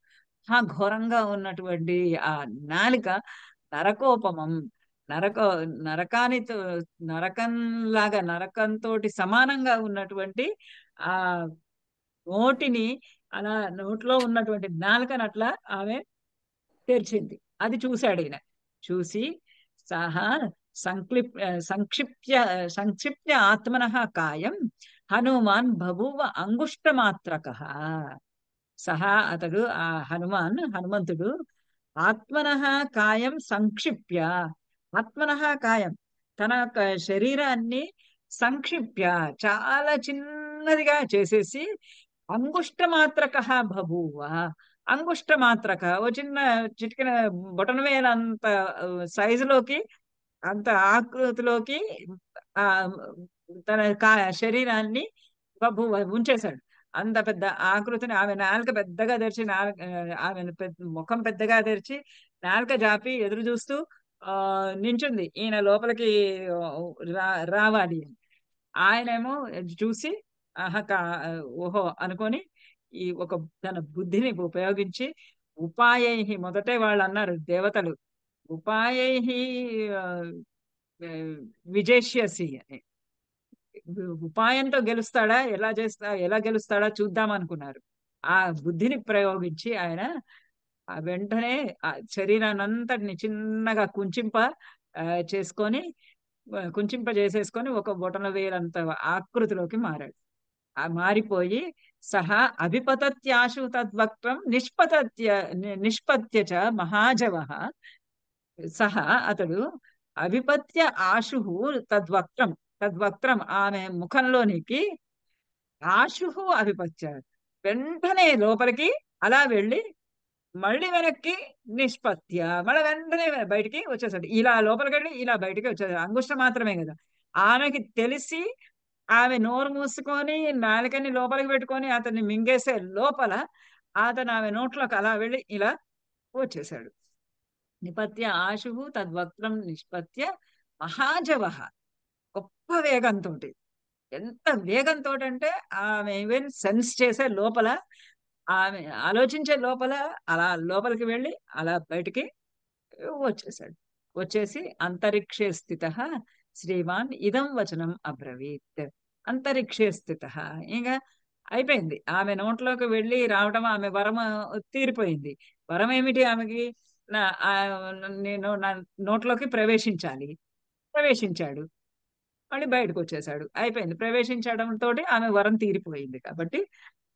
ఘోరంగా ఉన్నటువంటి ఆ నాలిక నరకోపమం, నరకానితో నరకంలాగా, నరకంతో సమానంగా ఉన్నటువంటి ఆ నోటిని, అలా నోట్లో ఉన్నటువంటి నాలుకను అట్లా ఆమె తెరిచింది. అది చూశాడు ఈయన. చూసి సహా సంక్షిప్య ఆత్మనః కాయం హనుమాన్ బభూవ అంగుష్టమాత్రకః. సహా అతడు ఆ హనుమంతుడు ఆత్మనః కాయం సంక్షిప్య, ఆత్మనః కాయం తన యొక్క శరీరాన్ని సంక్షిప్య చాలా చిన్నదిగా చేసేసి అంగుష్టమాత్రకః బభూవ, అంగుష్టమాత్రక ఓ చిన్న చిటికిన బొటన వేలంత సైజులోకి, అంత ఆకృతిలోకి ఆ తన శరీరాన్ని బభూవ ఉంచేశాడు. అంత పెద్ద ఆకృతిని, ఆమె నాలుక పెద్దగా తెరిచి, ఆమె ముఖం పెద్దగా తెరిచి నాలుక జాపి ఎదురు చూస్తూ నించుంది ఈయన లోపలికి రావాలి అని. ఆయనేమో చూసి ఆహా ఓహో అనుకొని ఈ ఒక తన బుద్ధిని ఉపయోగించి ఉపాయై, మొదటే వాళ్ళు అన్నారు దేవతలు, ఉపాయై ఆ, ఆ, విజేష్యసి అని. ఉపాయంతో గెలుస్తాడా, ఎలా గెలుస్తాడా చూద్దాం అనుకున్నారు. ఆ బుద్ధిని ప్రయోగించి ఆయన ఆ వెంటనే ఆ శరీరాన్ని అంతటిని చిన్నగా ఆ, చేసుకొని కుంచింప చేసేసుకొని ఒక బొటన వేలంత ఆకృతిలోకి మారాడు. ఆ మారిపోయి సహా అభిపతత్యాశు తద్వక్త్రం నిష్పత్య చ మహాజవ. సహా అతడు అభిపత్య ఆశు తద్వక్త్రం, ఆమె ముఖంలోనికి ఆశు అభిపత్య, వెంటనే లోపలికి అలా వెళ్ళి మళ్ళీ వెనక్కి నిష్పత్య, మళ్ళీ వెంటనే బయటికి వచ్చేసాడు. ఇలా లోపలికి వెళ్ళి ఇలా బయటికి వచ్చేసాడు. అంగుష్టం మాత్రమే కదా. ఆమెకి తెలిసి ఆమె నోరు మూసుకొని నాలుకని లోపలికి పెట్టుకొని అతన్ని మింగేసే లోపల అతను ఆమె నోట్లోకి అలా వెళ్ళి ఇలా వచ్చేసాడు. నిపత్య ఆశు తద్వక్త్రం నిష్పత్య మహాజవ, గొప్ప వేగంతో. ఎంత వేగంతో అంటే ఆమె ఈవెన్ సెన్స్ చేసే లోపల, ఆమె ఆలోచించే లోపల అలా లోపలికి వెళ్ళి అలా బయటికి వచ్చేసాడు. వచ్చేసి అంతరిక్షే స్థిత శ్రీమాన్ ఇదం వచనం అబ్రవీత్. అంతరిక్షే స్థిత, ఇంకా అయిపోయింది. ఆమె నోట్లోకి వెళ్ళి రావటం, ఆమె వరం తీరిపోయింది. వరం ఏమిటి ఆమెకి? నా ఆ, నేను నా నోట్లోకి ప్రవేశించాలి. ప్రవేశించాడు, మళ్ళీ బయటకు వచ్చేసాడు. అయిపోయింది. ప్రవేశించడం తోటి ఆమె వరం తీరిపోయింది. కాబట్టి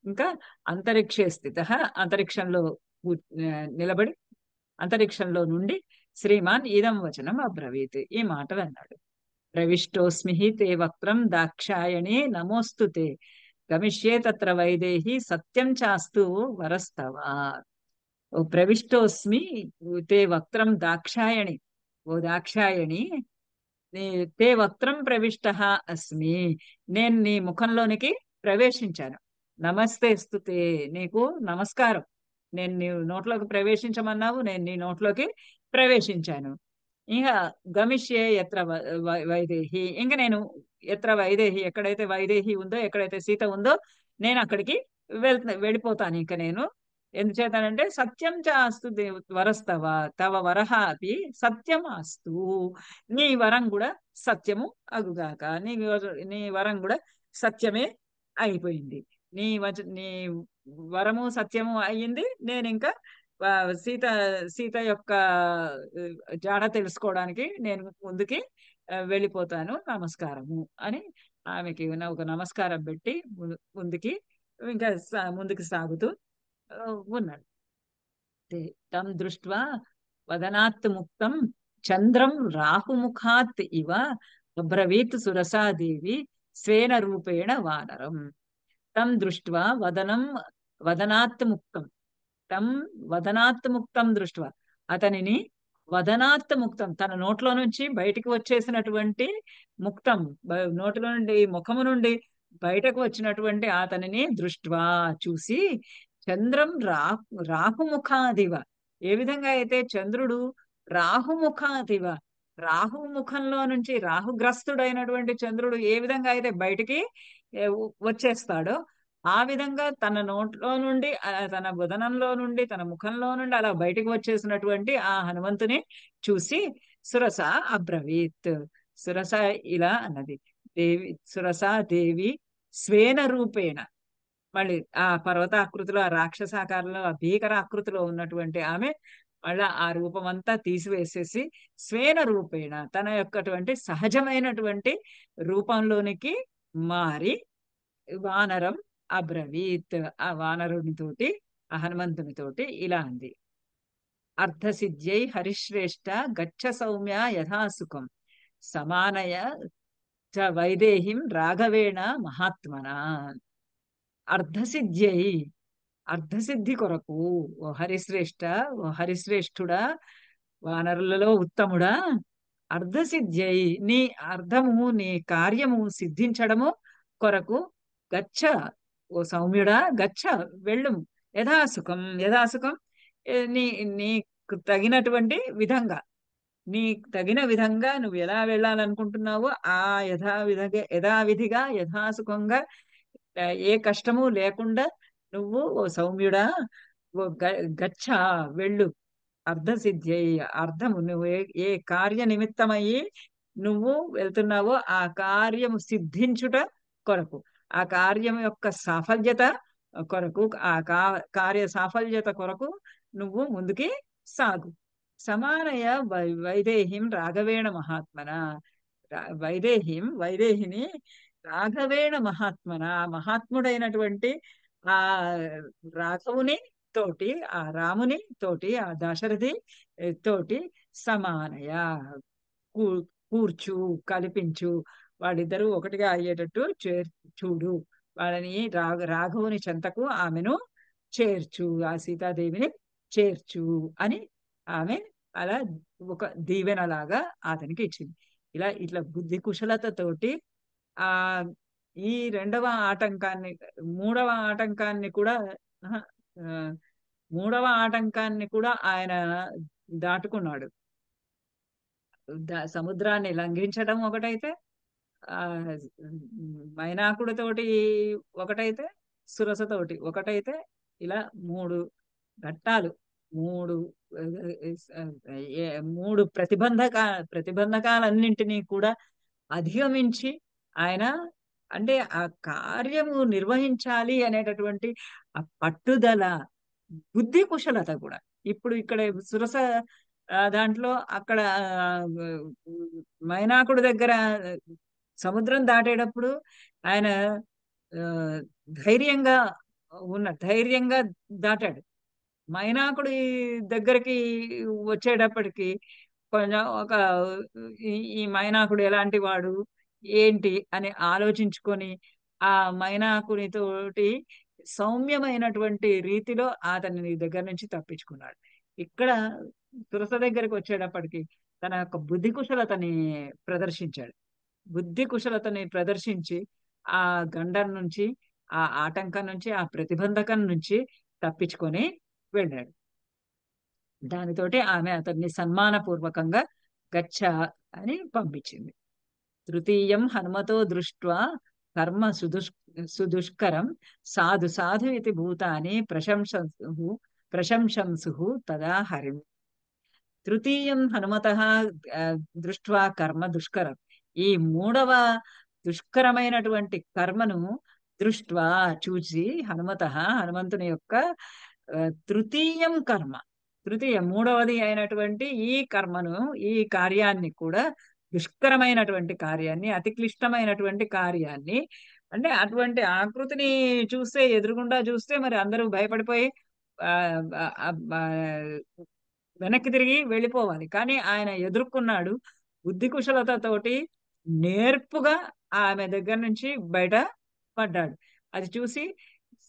ఇంకా అంతరిక్షే స్థిత, అంతరిక్షంలో నిలబడి అంతరిక్షంలో నుండి శ్రీమాన్ ఇదం వచనం అబ్రవీత్, ఈ మాటలు అన్నాడు. ప్రవిష్టోస్మి తే వక్త్రం దాక్షాయణి నమోస్తు తే, గమిష్యే తత్ర వైదేహి సత్యం చాస్తు వరస్తవా. ఓ ప్రవిష్టోస్మి తే వక్త్రం దాక్షాయణి, ఓ దాక్షాయణి, తే వక్త్రం ప్రవిష్ట అస్మి, నేను నీ ముఖంలోనికి ప్రవేశించాను. నమస్తే స్తుతే, నీకు నమస్కారం. నేను నీ నోట్లోకి ప్రవేశించమన్నావు, నేను నీ నోట్లోకి ప్రవేశించాను. ఇక గమిష్యే ఎత్ర వైదేహి, ఇంకా నేను ఎత్ర వైదేహి, ఎక్కడైతే వైదేహి ఉందో, ఎక్కడైతే సీత ఉందో, నేను అక్కడికి వెళ్ళిపోతాను. ఇంకా నేను ఎందుచేతనంటే సత్యం చాస్తు వరస్తవ, తవ వరహ అపి సత్యం అస్తు, నీ వరం కూడా సత్యము అగుగాక. నీ వరం కూడా సత్యమే అయిపోయింది. నీ వరము సత్యము అయ్యింది. నేను ఇంకా ఆ, సీత సీత యొక్క జాడ తెలుసుకోవడానికి నేను ముందుకి వెళ్ళిపోతాను. నమస్కారము అని ఆమెకి ఒక నమస్కారం పెట్టి ముందుకి ఇంకా ముందుకు సాగుతూ ఉన్నాడు. తం దృష్ట్వా వదనాత్ ముక్తం చంద్రం రాహుముఖాత్ ఇవ అబ్రవీత్ సురసాదేవి స్వేన రూపేణ వానరం. తం దృష్ట్వా వదనాత్ ముక్తం, తం వదనాత్ ముక్తం దృష్ట్వా, అతనిని వదనాత్ ముక్తం, తన నోట్లో నుంచి బయటికి వచ్చేసినటువంటి ముక్తం, నోటిలో నుండి ముఖము నుండి బయటకు వచ్చినటువంటి అతనిని దృష్ట్వా చూసి, చంద్రం రాహుముఖాదివ, ఏ విధంగా అయితే చంద్రుడు రాహుముఖాదివ, రాహుముఖంలో నుంచి రాహుగ్రస్తుడైనటువంటి చంద్రుడు ఏ విధంగా అయితే బయటికి వచ్చేస్తాడో, ఆ విధంగా తన నోట్లో నుండి తన బుధనంలో నుండి తన ముఖంలో నుండి అలా బయటికి వచ్చేసినటువంటి ఆ హనుమంతుని చూసి సురస అబ్రవీత్, సురస ఇలా అన్నది, దేవి సురస దేవి స్వేన రూపేణ, మళ్ళీ ఆ పర్వతాకృతిలో, ఆ రాక్షసాకారంలో, ఆ భీకర ఆకృతిలో ఉన్నటువంటి ఆమె మళ్ళా ఆ రూపం అంతా తీసివేసేసి స్వేన రూపేణ, తన యొక్కటువంటి సహజమైనటువంటి రూపంలోనికి మారి వానరం అబ్రవీత్, ఆ వానరునితోటి, ఆ హనుమంతునితోటి ఇలా అంది. అర్ధసిద్ధ్యై హరిశ్రేష్ట గచ్చ సౌమ్య యథాసుఖం సమానయ చ వైదేహిం రాఘవేణ మహాత్మనా. అర్ధసిద్ధ్యై, అర్ధసిద్ధి కొరకు, ఓ హరిశ్రేష్ట, ఓ హరిశ్రేష్ఠుడా, వానరులలో ఉత్తముడా, అర్ధసిద్ధ్యై, నీ అర్ధము, నీ కార్యము సిద్ధించడము కొరకు, గచ్చ, ఓ సౌమ్యుడా, గచ్చ వెళ్ళుము, యథాసుఖం, యథాసుఖం, నీ నీకు తగినటువంటి విధంగా, నీకు తగిన విధంగా నువ్వు ఎలా వెళ్ళాలనుకుంటున్నావో ఆ యథావిధిగా యథాసుఖంగా ఏ కష్టము లేకుండా నువ్వు ఓ సౌమ్యుడా ఓ గచ్చ వెళ్ళు అర్ధసిద్ధ్యై అర్థము నువ్వు ఏ కార్య నిమిత్తమయ్యి నువ్వు వెళ్తున్నావో ఆ కార్యము సిద్ధించుట కొరకు ఆ కార్యం యొక్క సాఫల్యత కొరకు ఆ కార్య సాఫల్యత కొరకు నువ్వు ముందుకి సాగు. సమానయ వైదేహిం రాఘవేణ మహాత్మన. వైదేహిని రాఘవేణ మహాత్మన, మహాత్ముడైనటువంటి ఆ రాఘవుని తోటి, ఆ రాముని తోటి, ఆ దశరథి తోటి సమానయ కూ కూర్చు, కల్పించు, వాళ్ళిద్దరూ ఒకటిగా అయ్యేటట్టు చూడు. వాళ్ళని రాఘవుని చెంతకు ఆమెను చేర్చు, ఆ సీతాదేవిని చేర్చు అని ఆమె అలా ఒక దీవెనలాగా అతనికి ఇచ్చింది. ఇట్లా బుద్ధి కుశలతతోటి ఆ ఈ రెండవ ఆటంకాన్ని, మూడవ ఆటంకాన్ని కూడా ఆహా, ఆ, మూడవ ఆటంకాన్ని కూడా ఆయన దాటుకున్నాడు. సముద్రాన్ని లంఘించడం ఒకటైతే, ఆ మైనాకుడితోటి ఒకటైతే, సురసతోటి ఒకటైతే, ఇలా మూడు ఘట్టాలు, మూడు మూడు ప్రతిబంధకాలన్నింటినీ కూడా అధిగమించి ఆయన, అంటే ఆ కార్యము నిర్వహించాలి అనేటటువంటి ఆ పట్టుదల, బుద్ధి కుశలత కూడా. ఇప్పుడు ఇక్కడ సురస దాంట్లో అక్కడ మైనాకుడి దగ్గర సముద్రం దాటేటప్పుడు ఆయన ఆ, ధైర్యంగా దాటాడు. మైనాకుడి దగ్గరికి వచ్చేటప్పటికి కొంచెం ఈ మైనాకుడు ఎలాంటి వాడు ఏంటి అని ఆలోచించుకొని ఆ మైనాకునితోటి సౌమ్యమైనటువంటి రీతిలో అతని దగ్గర నుంచి తప్పించుకున్నాడు. ఇక్కడ తులస దగ్గరికి వచ్చేటప్పటికి తన యొక్క బుద్ధి కుశలతని ప్రదర్శించాడు. బుద్ధి కుశలతని ప్రదర్శించి ఆ గండం నుంచి, ఆ ఆటంకం నుంచి, ఆ ప్రతిబంధకం నుంచి తప్పించుకొని వెళ్ళాడు. దానితోటి ఆమె అతన్ని సన్మానపూర్వకంగా గచ్చ అని పంపించింది. తృతీయం హనుమతో దృష్ట్వా కర్మ సుదుష్కరం సాధు సాధు ఇది భూతాని ప్రశంసంసు తదా హరిం. తృతీయం హనుమత దృష్ట్వా కర్మ దుష్కరం. ఈ మూడవ దుష్కరమైనటువంటి కర్మను దృష్ట్వా చూసి, హనుమంతుని యొక్క తృతీయం కర్మ, మూడవది అయినటువంటి ఈ కర్మను, ఈ కార్యాన్ని కూడా, దుష్కరమైనటువంటి కార్యాన్ని, అతి క్లిష్టమైనటువంటి కార్యాన్ని, అంటే అటువంటి ఆకృతిని చూస్తే, ఎదురుగుండా చూస్తే మరి అందరూ భయపడిపోయి వెనక్కి తిరిగి వెళ్ళిపోవాలి. కానీ ఆయన ఎదుర్కొన్నాడు బుద్ధి కుశలతతోటి, నేర్పుగా ఆమె దగ్గర నుంచి బయట పడ్డాడు. అది చూసి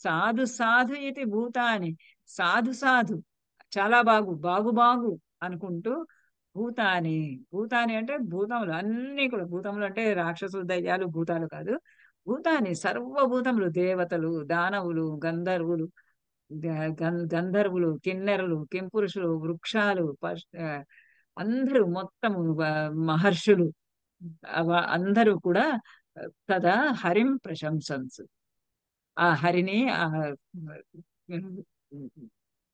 సాధు సాధు ఇది భూతాని, సాధు సాధు చాలా బాగు అనుకుంటూ, భూతాని అంటే భూతములు అన్ని కూడా, భూతములు అంటే రాక్షసులు, దయ్యాలు, భూతాలు కాదు. భూతాని సర్వభూతములు, దేవతలు, దానవులు, గంధర్వులు, కిన్నెరులు, కింపురుషులు, వృక్షాలు, అందరూ మొత్తము మహర్షులు అందరూ కూడా తదా హరిం ప్రశంసంసు, ఆ హరిని, ఆ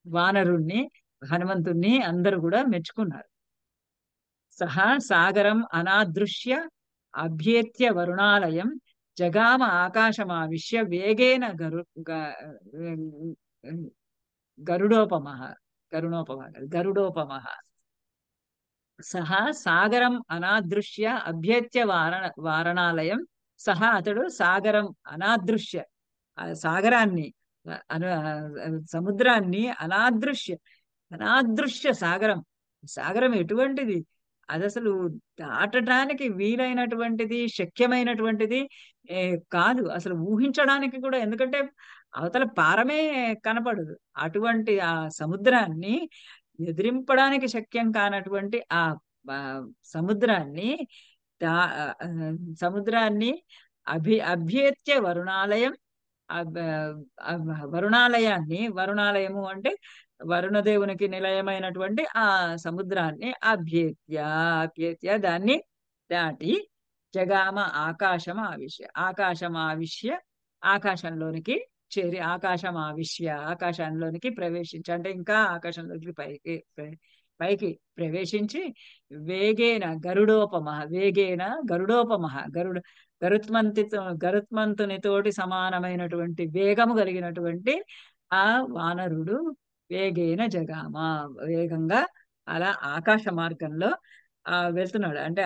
వానరుణ్ణి, హనుమంతుణ్ణి అందరూ కూడా మెచ్చుకున్నారు. సహా సాగరం అనాదృశ్య అభ్యేత్య వరుణాలయం జగామ ఆకాశమావిశ్య వేగేన గరుడోపమ గరుడోపమ. సహా సాగరం అనాదృశ్య అభ్యేత్య వారణాలయం. సహా అతడు సాగరం అనాదృశ్య, సాగరాన్ని, సముద్రాన్ని, అనాదృశ్య సాగరం ఎటువంటిది, అది అసలు దాటడానికి వీలైనటువంటిది, శక్యమైనటువంటిది కాదు, అసలు ఊహించడానికి కూడా. ఎందుకంటే అవతల పారమే కనపడదు. అటువంటి ఆ సముద్రాన్ని ఎదిరింపడానికి శక్యం కానటువంటి ఆ సముద్రాన్ని సముద్రాన్ని అభ్యేత్య వరుణాలయం, వరుణాలయాన్ని, వరుణాలయము అంటే వరుణదేవునికి నిలయమైనటువంటి ఆ సముద్రాన్ని అభ్యేత్య దాన్ని దాటి జగామ ఆకాశం ఆవిష్య ఆకాశంలోనికి చేరి ఆకాశంలోనికి ప్రవేశించి అంటే ఇంకా ఆకాశంలోకి పైకి ప్రవేశించి వేగేన గరుత్మంతునితోటి సమానమైనటువంటి వేగము కలిగినటువంటి ఆ వానరుడు జగామ వేగంగా అలా ఆకాశ మార్గంలో వెళ్తున్నాడు. అంటే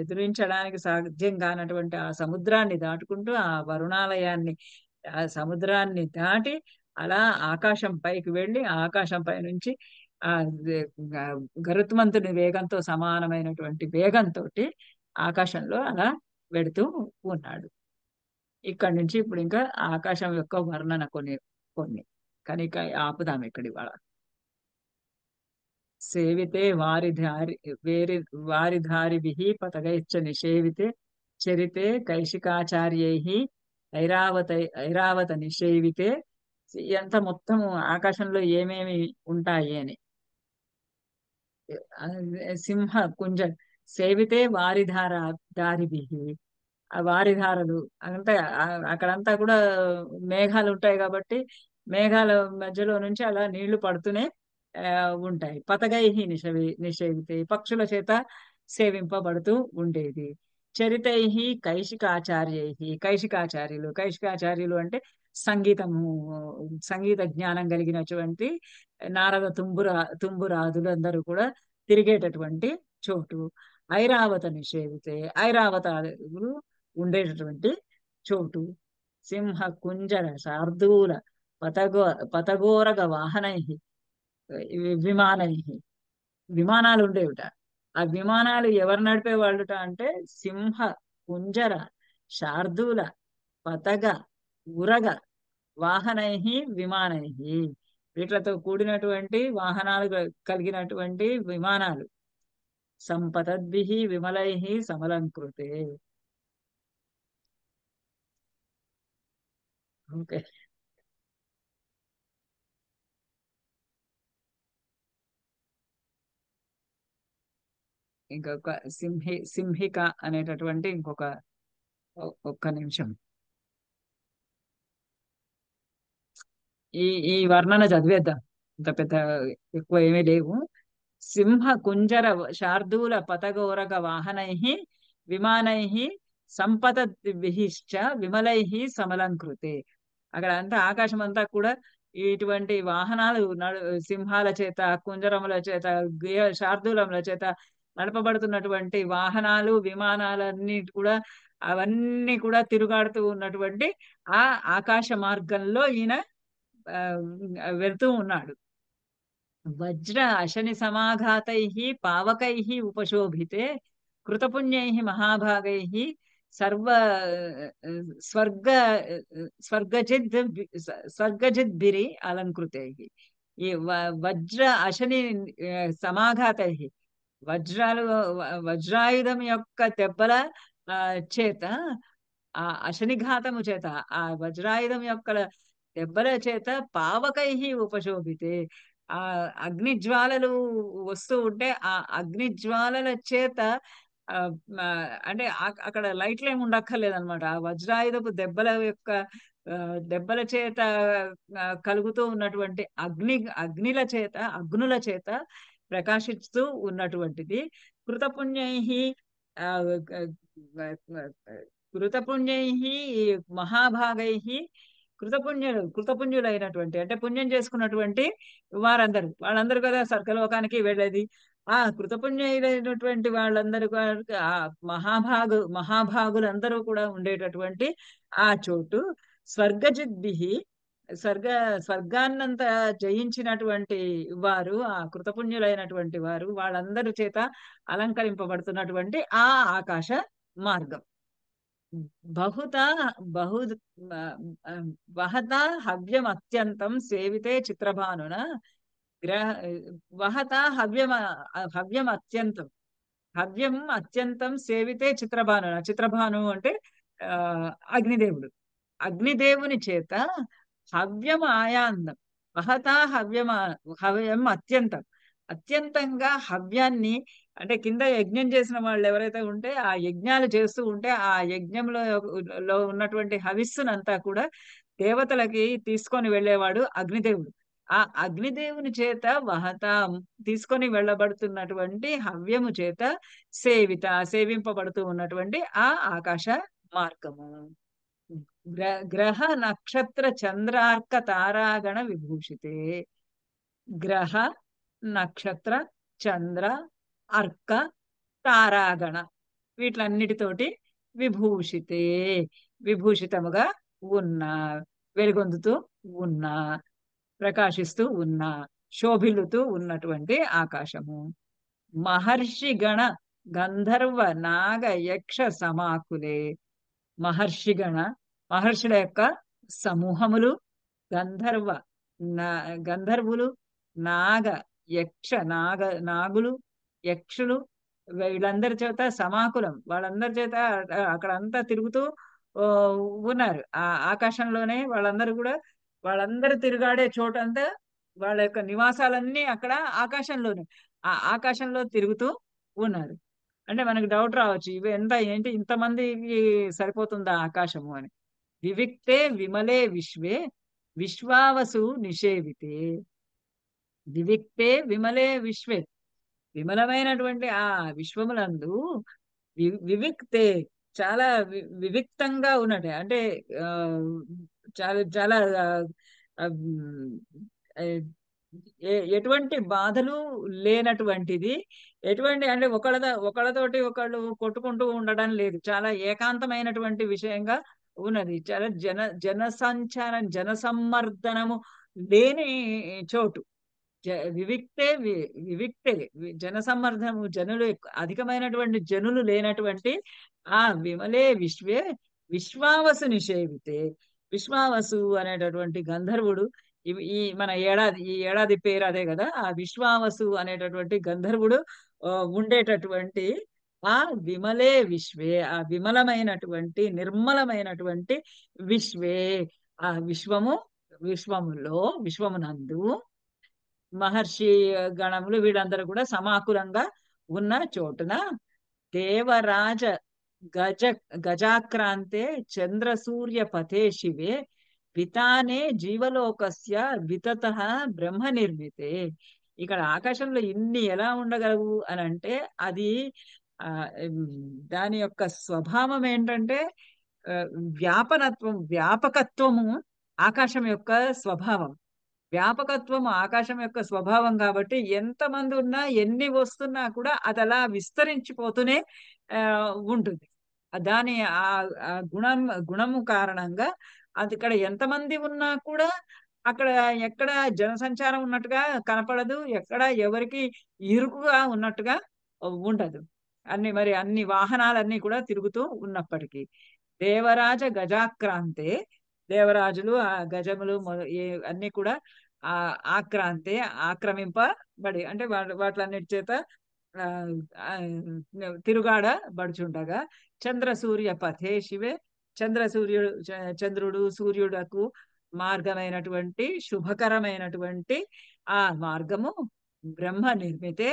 ఎదురించడానికి సాధ్యం కానటువంటి ఆ సముద్రాన్ని దాటుకుంటూ ఆ వరుణాలయాన్ని ఆ సముద్రాన్ని దాటి అలా ఆకాశం పైకి వెళ్ళి ఆకాశం పై నుంచి ఆ గరుత్మంతుని వేగంతో సమానమైనటువంటి వేగంతో ఆకాశంలో అలా వెడుతూ ఉన్నాడు. ఇక్కడి నుంచి ఇప్పుడు ఇంకా ఆకాశం యొక్క వర్ణన కొన్ని కొన్ని కనుక ఆపుదాం ఇక్కడి వాళ్ళ సేవితే వారిధారిభిః పతగైశ్చ నిషేవితే చరితే కైశికాచార్యైః ఐరావత నిషేవితే ఎంత మొత్తం ఆకాశంలో ఏమేమి ఉంటాయి అని సింహ కుంజ సేవితే దారిభిః ఆ వారిధారలు అంతా అక్కడంతా కూడా మేఘాలు ఉంటాయి కాబట్టి మేఘాల మధ్యలో నుంచి అలా నీళ్లు పడుతూనే ఉంటాయి. పతగైహి నిషేవితే పక్షుల చేత సేవింపబడుతూ ఉండేది. చరితైహి కైశికాచార్యులు అంటే సంగీతము సంగీత జ్ఞానం కలిగినటువంటి నారద తుంబురాదులు అందరూ కూడా తిరిగేటటువంటి చోటు. ఐరావతాలు ఉండేటటువంటి చోటు. సింహ కుంజర శార్దూల పతగోరగ వాహనై విమానై విమానాలు ఉండేవిట. ఆ విమానాలు ఎవరు నడిపేవాళ్ళుట అంటే సింహ కుంజర శార్దూల పతగ ఉరగ వాహనై విమానై వీటితో కూడినటువంటి వాహనాలు కలిగినటువంటి విమానాలు. సంపతద్భిః విమలైః సమలంకృతే. ఓకే, ఇంకొక సింహిక అనేటటువంటి ఒక్క నిమిషం ఈ ఈ వర్ణన చదివేద్దాం. ఇంత పెద్ద ఎక్కువ ఏమీ లేవు. సింహ కుంజర శార్దూల పతగోరగ వాహనై విమానై సంపతద్భిశ్చ విమలై సమలంకృతే. అక్కడ అంతా ఆకాశం అంతా కూడా ఇటువంటి వాహనాలు సింహాల చేత కుంజరముల చేత శార్దూలముల చేత నడపబడుతున్నటువంటి వాహనాలు విమానాలన్నీ కూడా అవన్నీ కూడా తిరుగాడుతూ ఉన్నటువంటి ఆ ఆకాశ మార్గంలో ఈయన వెళ్తూ ఉన్నాడు. వజ్ర అశని సమాఘాతై పావకై ఉపశోభితే కృతపుణ్యై మహాభాగై సర్వ స్వర్గ స్వర్గజిద్ స్వర్గజిద్భిరి అలంకృతై. ఈ వజ్ర అశని సమాఘాతై వజ్రాయుధం యొక్క దెబ్బల చేత ఆ అశనిఘాతము చేత ఆ వజ్రాయుధం యొక్క దెబ్బల చేత పావకై ఉపశోభితే ఆ అగ్ని జ్వాలలు వస్తూ ఉంటే ఆ అగ్ని జ్వాలల చేత అంటే అక్కడ లైట్లు ఏమి ఉండక్కర్లేదన్నమాట. ఆ వజ్రాయుధపు దెబ్బల చేత కలుగుతూ ఉన్నటువంటి అగ్నుల చేత ప్రకాశిస్తూ ఉన్నటువంటిది. కృతపుణ్యై కృతపుణ్యై మహాభాగై కృతపుణ్యులైనటువంటి అంటే పుణ్యం చేసుకున్నటువంటి వాళ్ళందరూ కదా స్వర్గలోకానికి వెళ్ళేది. ఆ కృతపుణ్యులైనటువంటి వాళ్ళందరూ ఆ మహాభాగులందరూ కూడా ఉండేటటువంటి ఆ చోటు. స్వర్గజిద్భిః స్వర్గాన్నంతా జయించినటువంటి వారు ఆ కృతపుణ్యులైనటువంటి వారు వాళ్ళందరి చేత అలంకరింపబడుతున్నటువంటి ఆ ఆకాశ మార్గం. బహుత బహు వహత హవ్యం అత్యంతం సేవితే చిత్రభానున గ్రహ వహత హవ్యం అత్యంతం సేవితే చిత్రభాను అంటే అగ్నిదేవుడు. అగ్నిదేవుని చేత హవ్యం ఆయాందం మహతా హవ్యం అత్యంతం, అత్యంతంగా హవ్యాన్ని, అంటే కింద యజ్ఞం చేసిన వాళ్ళు ఎవరైతే ఉంటే ఆ యజ్ఞాలు చేస్తూ ఉంటే ఆ యజ్ఞంలో లో ఉన్నటువంటి హవిస్సునంతా కూడా దేవతలకి తీసుకొని వెళ్ళేవాడు అగ్నిదేవుడు. ఆ అగ్నిదేవుని చేత తీసుకొని వెళ్ళబడుతున్నటువంటి హవ్యము చేత సేవింపబడుతూ ఉన్నటువంటి ఆ ఆకాశ మార్గము. గ్రహ నక్షత్ర చంద్రార్క తారాగణ విభూషితే. గ్రహ నక్షత్ర చంద్ర అర్క తారాగణ వీటిలన్నిటితోటి విభూషితే, విభూషితముగా ఉన్న, వెలుగొందుతూ ఉన్న, ప్రకాశిస్తూ ఉన్న, శోభిల్లుతూ ఉన్నటువంటి ఆకాశము. మహర్షి గణ గంధర్వ నాగ యక్ష సమాకులే. మహర్షిగణ, మహర్షుల యొక్క సమూహములు, గంధర్వ నా గంధర్వులు, నాగ యక్ష నాగులు, యక్షులు, వీళ్ళందరి చేత సమాకులం, వాళ్ళందరి చేత అక్కడంతా తిరుగుతూ ఆ, ఉన్నారు. ఆ ఆకాశంలోనే వాళ్ళందరూ కూడా, వాళ్ళందరూ తిరుగాడే చోటంతా వాళ్ళ యొక్క నివాసాలన్నీ అక్కడ ఆకాశంలోనే, ఆ ఆకాశంలో తిరుగుతూ ఉన్నారు. అంటే మనకి డౌట్ రావచ్చు, ఇవి ఎంత ఏంటి ఇంతమందికి సరిపోతుందా ఆకాశము అని. వివిక్తే విమలే విశ్వే విశ్వావసు నిషేవితే. వివిక్తే విమలే విశ్వే, విమలమైనటువంటి ఆ విశ్వములందు వివిక్తే, చాలా వివిక్తంగా ఉన్నట్టే, అంటే ఆ, చాలా చాలా ఆ, ఆ, ఎటువంటి బాధలు లేనటువంటిది. ఎటువంటి అంటే ఒకళ్ళతోటి ఒకళ్ళు కొట్టుకుంటూ ఉండడం లేదు, చాలా ఏకాంతమైనటువంటి విషయంగా ఉన్నది. చాలా జన సమ్మర్దనము లేని చోటు. వివిక్తే వివిక్తే జనసమ్మర్దము, అధికమైనటువంటి జనులు లేనటువంటి ఆ విమలే విశ్వే విశ్వావసు నిషేవితే. విశ్వావసు అనేటటువంటి గంధర్వుడు, ఈ ఏడాది పేరు అదే కదా, ఆ విశ్వావసు అనేటటువంటి గంధర్వుడు ఉండేటటువంటి ఆ విమలే విశ్వే, ఆ విమలమైనటువంటి నిర్మలమైనటువంటి విశ్వే, ఆ విశ్వమునందు మహర్షి గణములు వీళ్ళందరూ కూడా సమాకులంగా ఉన్న చోటున దేవరాజ గజ గజాక్రాంతే చంద్ర సూర్య పథే శివే వితానే జీవలోకస్య వితత బ్రహ్మ నిర్మితే. ఇక్కడ ఆకాశంలో ఇన్ని ఎలా ఉండగలవు అని అంటే, అది ఆ ఉమ్, దాని యొక్క స్వభావం ఏంటంటే ఆ, వ్యాపకత్వము ఆకాశం యొక్క స్వభావం. వ్యాపకత్వం ఆకాశం యొక్క స్వభావం కాబట్టి ఎంతమంది ఉన్నా ఎన్ని వస్తున్నా కూడా అది అలా విస్తరించిపోతూనే ఆ, ఉంటుంది. దాని ఆ ఆ గుణము కారణంగా అది ఇక్కడ ఎంతమంది ఉన్నా కూడా అక్కడ ఎక్కడ జనసంచారం ఉన్నట్టుగా కనపడదు, ఎక్కడ ఎవరికి ఇరుకుగా ఉన్నట్టుగా ఉండదు. అన్ని వాహనాలన్నీ కూడా తిరుగుతూ ఉన్నప్పటికీ దేవరాజ గజాక్రాంతే, దేవరాజులు ఆ గజములు అన్ని కూడా ఆ ఆక్రాంతే ఆక్రమింపబడి, అంటే వాటిలన్నిటి చేత ఆ, ఆ, తిరుగాడబడుచుండగా చంద్ర సూర్య పథే శివే, చంద్రుడు సూర్యుడకు మార్గమైనటువంటి శుభకరమైనటువంటి ఆ మార్గము బ్రహ్మ నిర్మితే,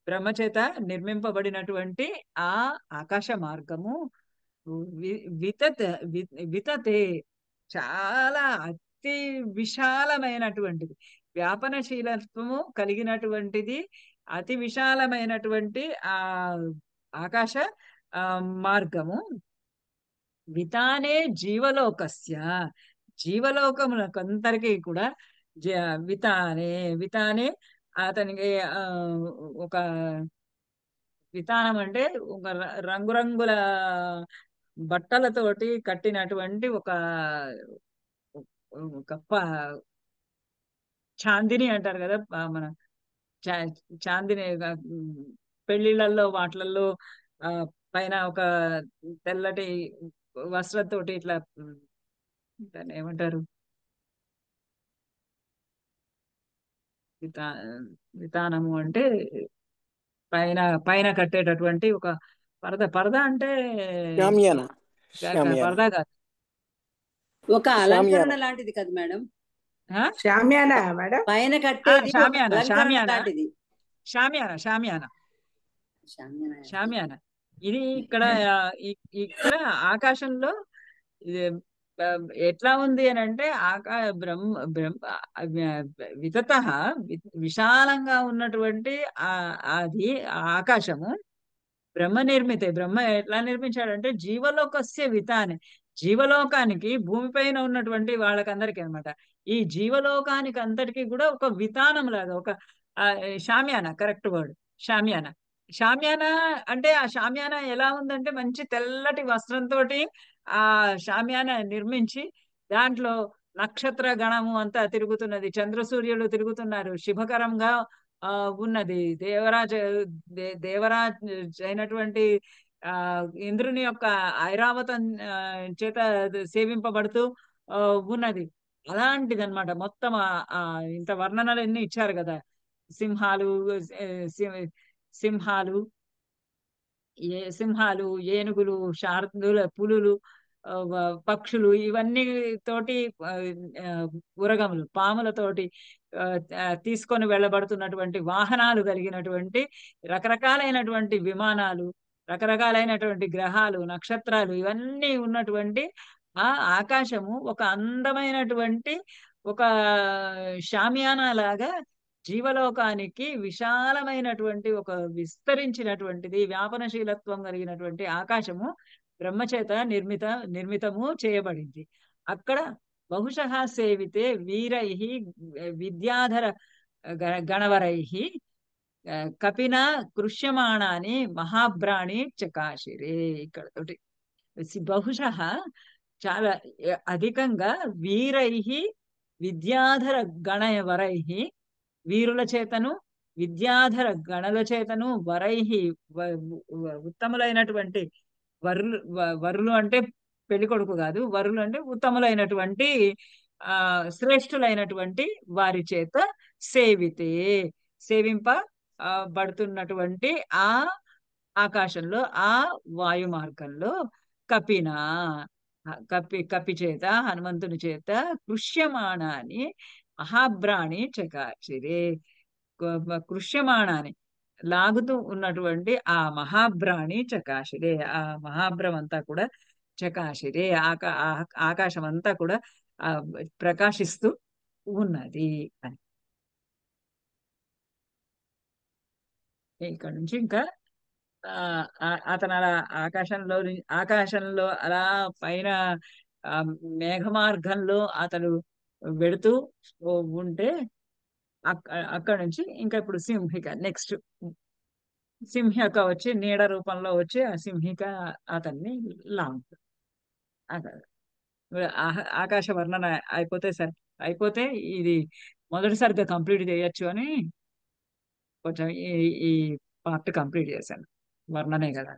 బ్రహ్మ చేత నిర్మింపబడినటువంటి ఆ ఆకాశ మార్గము వితత వితతే, చాలా అతి విశాలమైనటువంటిది, వ్యాపనశీలత్వము కలిగినటువంటిది, అతి విశాలమైనటువంటి ఆ ఆకాశ ఆ మార్గము. వితానే జీవలోకస్య, జీవలోకములకందరికీ కూడా వితానే వితానే అతనికి ఒక వితానం అంటే ఒక రంగురంగుల బట్టలతోటి కట్టినటువంటి ఒక చాందిని అంటారు కదా, మన చాందిని పెళ్లిళ్ళల్లో వాటిలలో ఆ పైన ఒక తెల్లటి వస్త్రంతోటి ఇట్లా దాన్ని ఏమంటారు, వితా వితానము అంటే పైన పైన కట్టేటటువంటి ఒక పరద అంటే షామియాన పరదా కాదు, ఒక షామియాన అలంకరణ లాంటిది కదా మేడం. ఆ? షామ్యానా మేడం? పైన ఆ, కట్టేది ఒక షామియానా అలంకరణ షామియానా లాంటిది. షామియానా షామియానా షామ్యానా. షామియానా. ఇది ఇక్కడ ఇక్కడ ఆకాశంలో ఇది, ఆ, ఎట్లా ఉంది అని అంటే బ్రహ్మ బ్రహ్మ వితత విశాలంగా ఉన్నటువంటి ఆ అది ఆ ఆకాశము బ్రహ్మ నిర్మితే. బ్రహ్మ ఎట్లా నిర్మించాడంటే జీవలోకస్య వితానే, జీవలోకానికి భూమిపైన ఉన్నటువంటి వాళ్ళకందరికీ అన్నమాట. ఈ జీవలోకానికి అంతటికీ కూడా ఒక వితానం లాగా ఒక ఆ, షామియానా కరెక్ట్ వర్డ్. షామియానా. షామియానా అంటే ఆ షామియానా ఎలా ఉందంటే మంచి తెల్లటి వస్త్రంతో ఆ షామియానా నిర్మించి దాంట్లో నక్షత్ర గణము అంతా తిరుగుతున్నది, చంద్ర సూర్యులు తిరుగుతున్నారు, శుభకరంగా ఆ ఉన్నది. దేవరాజ్ అయినటువంటి ఆ ఇంద్రుని యొక్క ఐరావతం చేత సేవింపబడుతూ ఆ, ఉన్నది. అలాంటిది అనమాట మొత్తం. ఇంత వర్ణనలు ఎన్ని ఇచ్చారు కదా. సింహాలు, ఆ, సి- సింహాలు, సింహాలు, ఏనుగులు, శార్దుల, పులులు, పక్షులు, ఇవన్నీ తోటి ఆ, ఆ, ఉరగములు, పాములతోటి ఆ, తీసుకొని వెళ్ళబడుతున్నటువంటి వాహనాలు కలిగినటువంటి రకరకాలైనటువంటి విమానాలు, రకరకాలైనటువంటి గ్రహాలు, నక్షత్రాలు, ఇవన్నీ ఉన్నటువంటి ఆ ఆకాశము ఒక అందమైనటువంటి ఒక షామియానా లాగా జీవలోకానికి విశాలమైనటువంటి ఒక విస్తరించినటువంటిది వ్యాపనశీలత్వం కలిగినటువంటి ఆకాశము బ్రహ్మచేత నిర్మితము చేయబడింది. అక్కడ బహుశః సేవితే వీరై విద్యాధర గణవరై కపిన కృష్యమాణాని మహాభ్రాణి చకాశిరే. ఇక్కడ తోటి బహుశః చాలా అధికంగా వీరై విద్యాధర గణవరై, వీరుల చేతను విద్యాధర గణల చేతను వరైహి ఉత్తములైనటువంటి వరులు అంటే పెళ్లి కొడుకు కాదు, వరులు అంటే ఉత్తములైనటువంటి ఆ శ్రేష్ఠులైనటువంటి వారి చేత సేవితే సేవింప బడుతున్నటువంటి ఆ ఆకాశంలో ఆ వాయు మార్గంలో కపిన కపి చేత హనుమంతుని చేత కృష్యమాణాన్ని మహాభ్రాణి చకాచిరే. కృష్యమాణాన్ని లాగుతూ ఉన్నటువంటి ఆ మహాభ్రాణి చకాశిరే. ఆ మహాభ్రం అంతా కూడా చకాశిరే ఆకాశం అంతా కూడా ఆ ప్రకాశిస్తూ ఉన్నది అని. ఇక్కడ నుంచి ఇంకా అతను అలా ఆకాశంలో అలా పైన ఆ మేఘ మార్గంలో అతడు వెడుతూ ఉంటే అక్కడ నుంచి ఇంకా ఇప్పుడు సింహిక నెక్స్ట్. సింహిక వచ్చి నీడ రూపంలో వచ్చి ఆ సింహిక అతన్ని లాంగ్ ఆకాశ వర్ణన అయిపోతే సరే, అయిపోతే ఇది మొదటిసారిగా కంప్లీట్ చేయొచ్చు అని కొంచెం ఈ పార్ట్ కంప్లీట్ చేశాను. వర్ణనే కదా,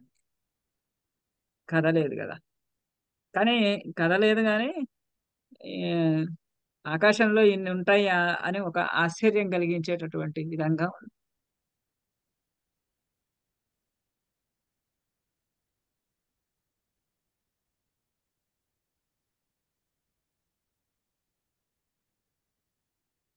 కథ లేదు కదా. కానీ కథ లేదు కానీ ఈ ఆకాశంలో ఇన్ని ఉంటాయా అని ఒక ఆశ్చర్యం కలిగించేటటువంటి విధంగా ఉంది.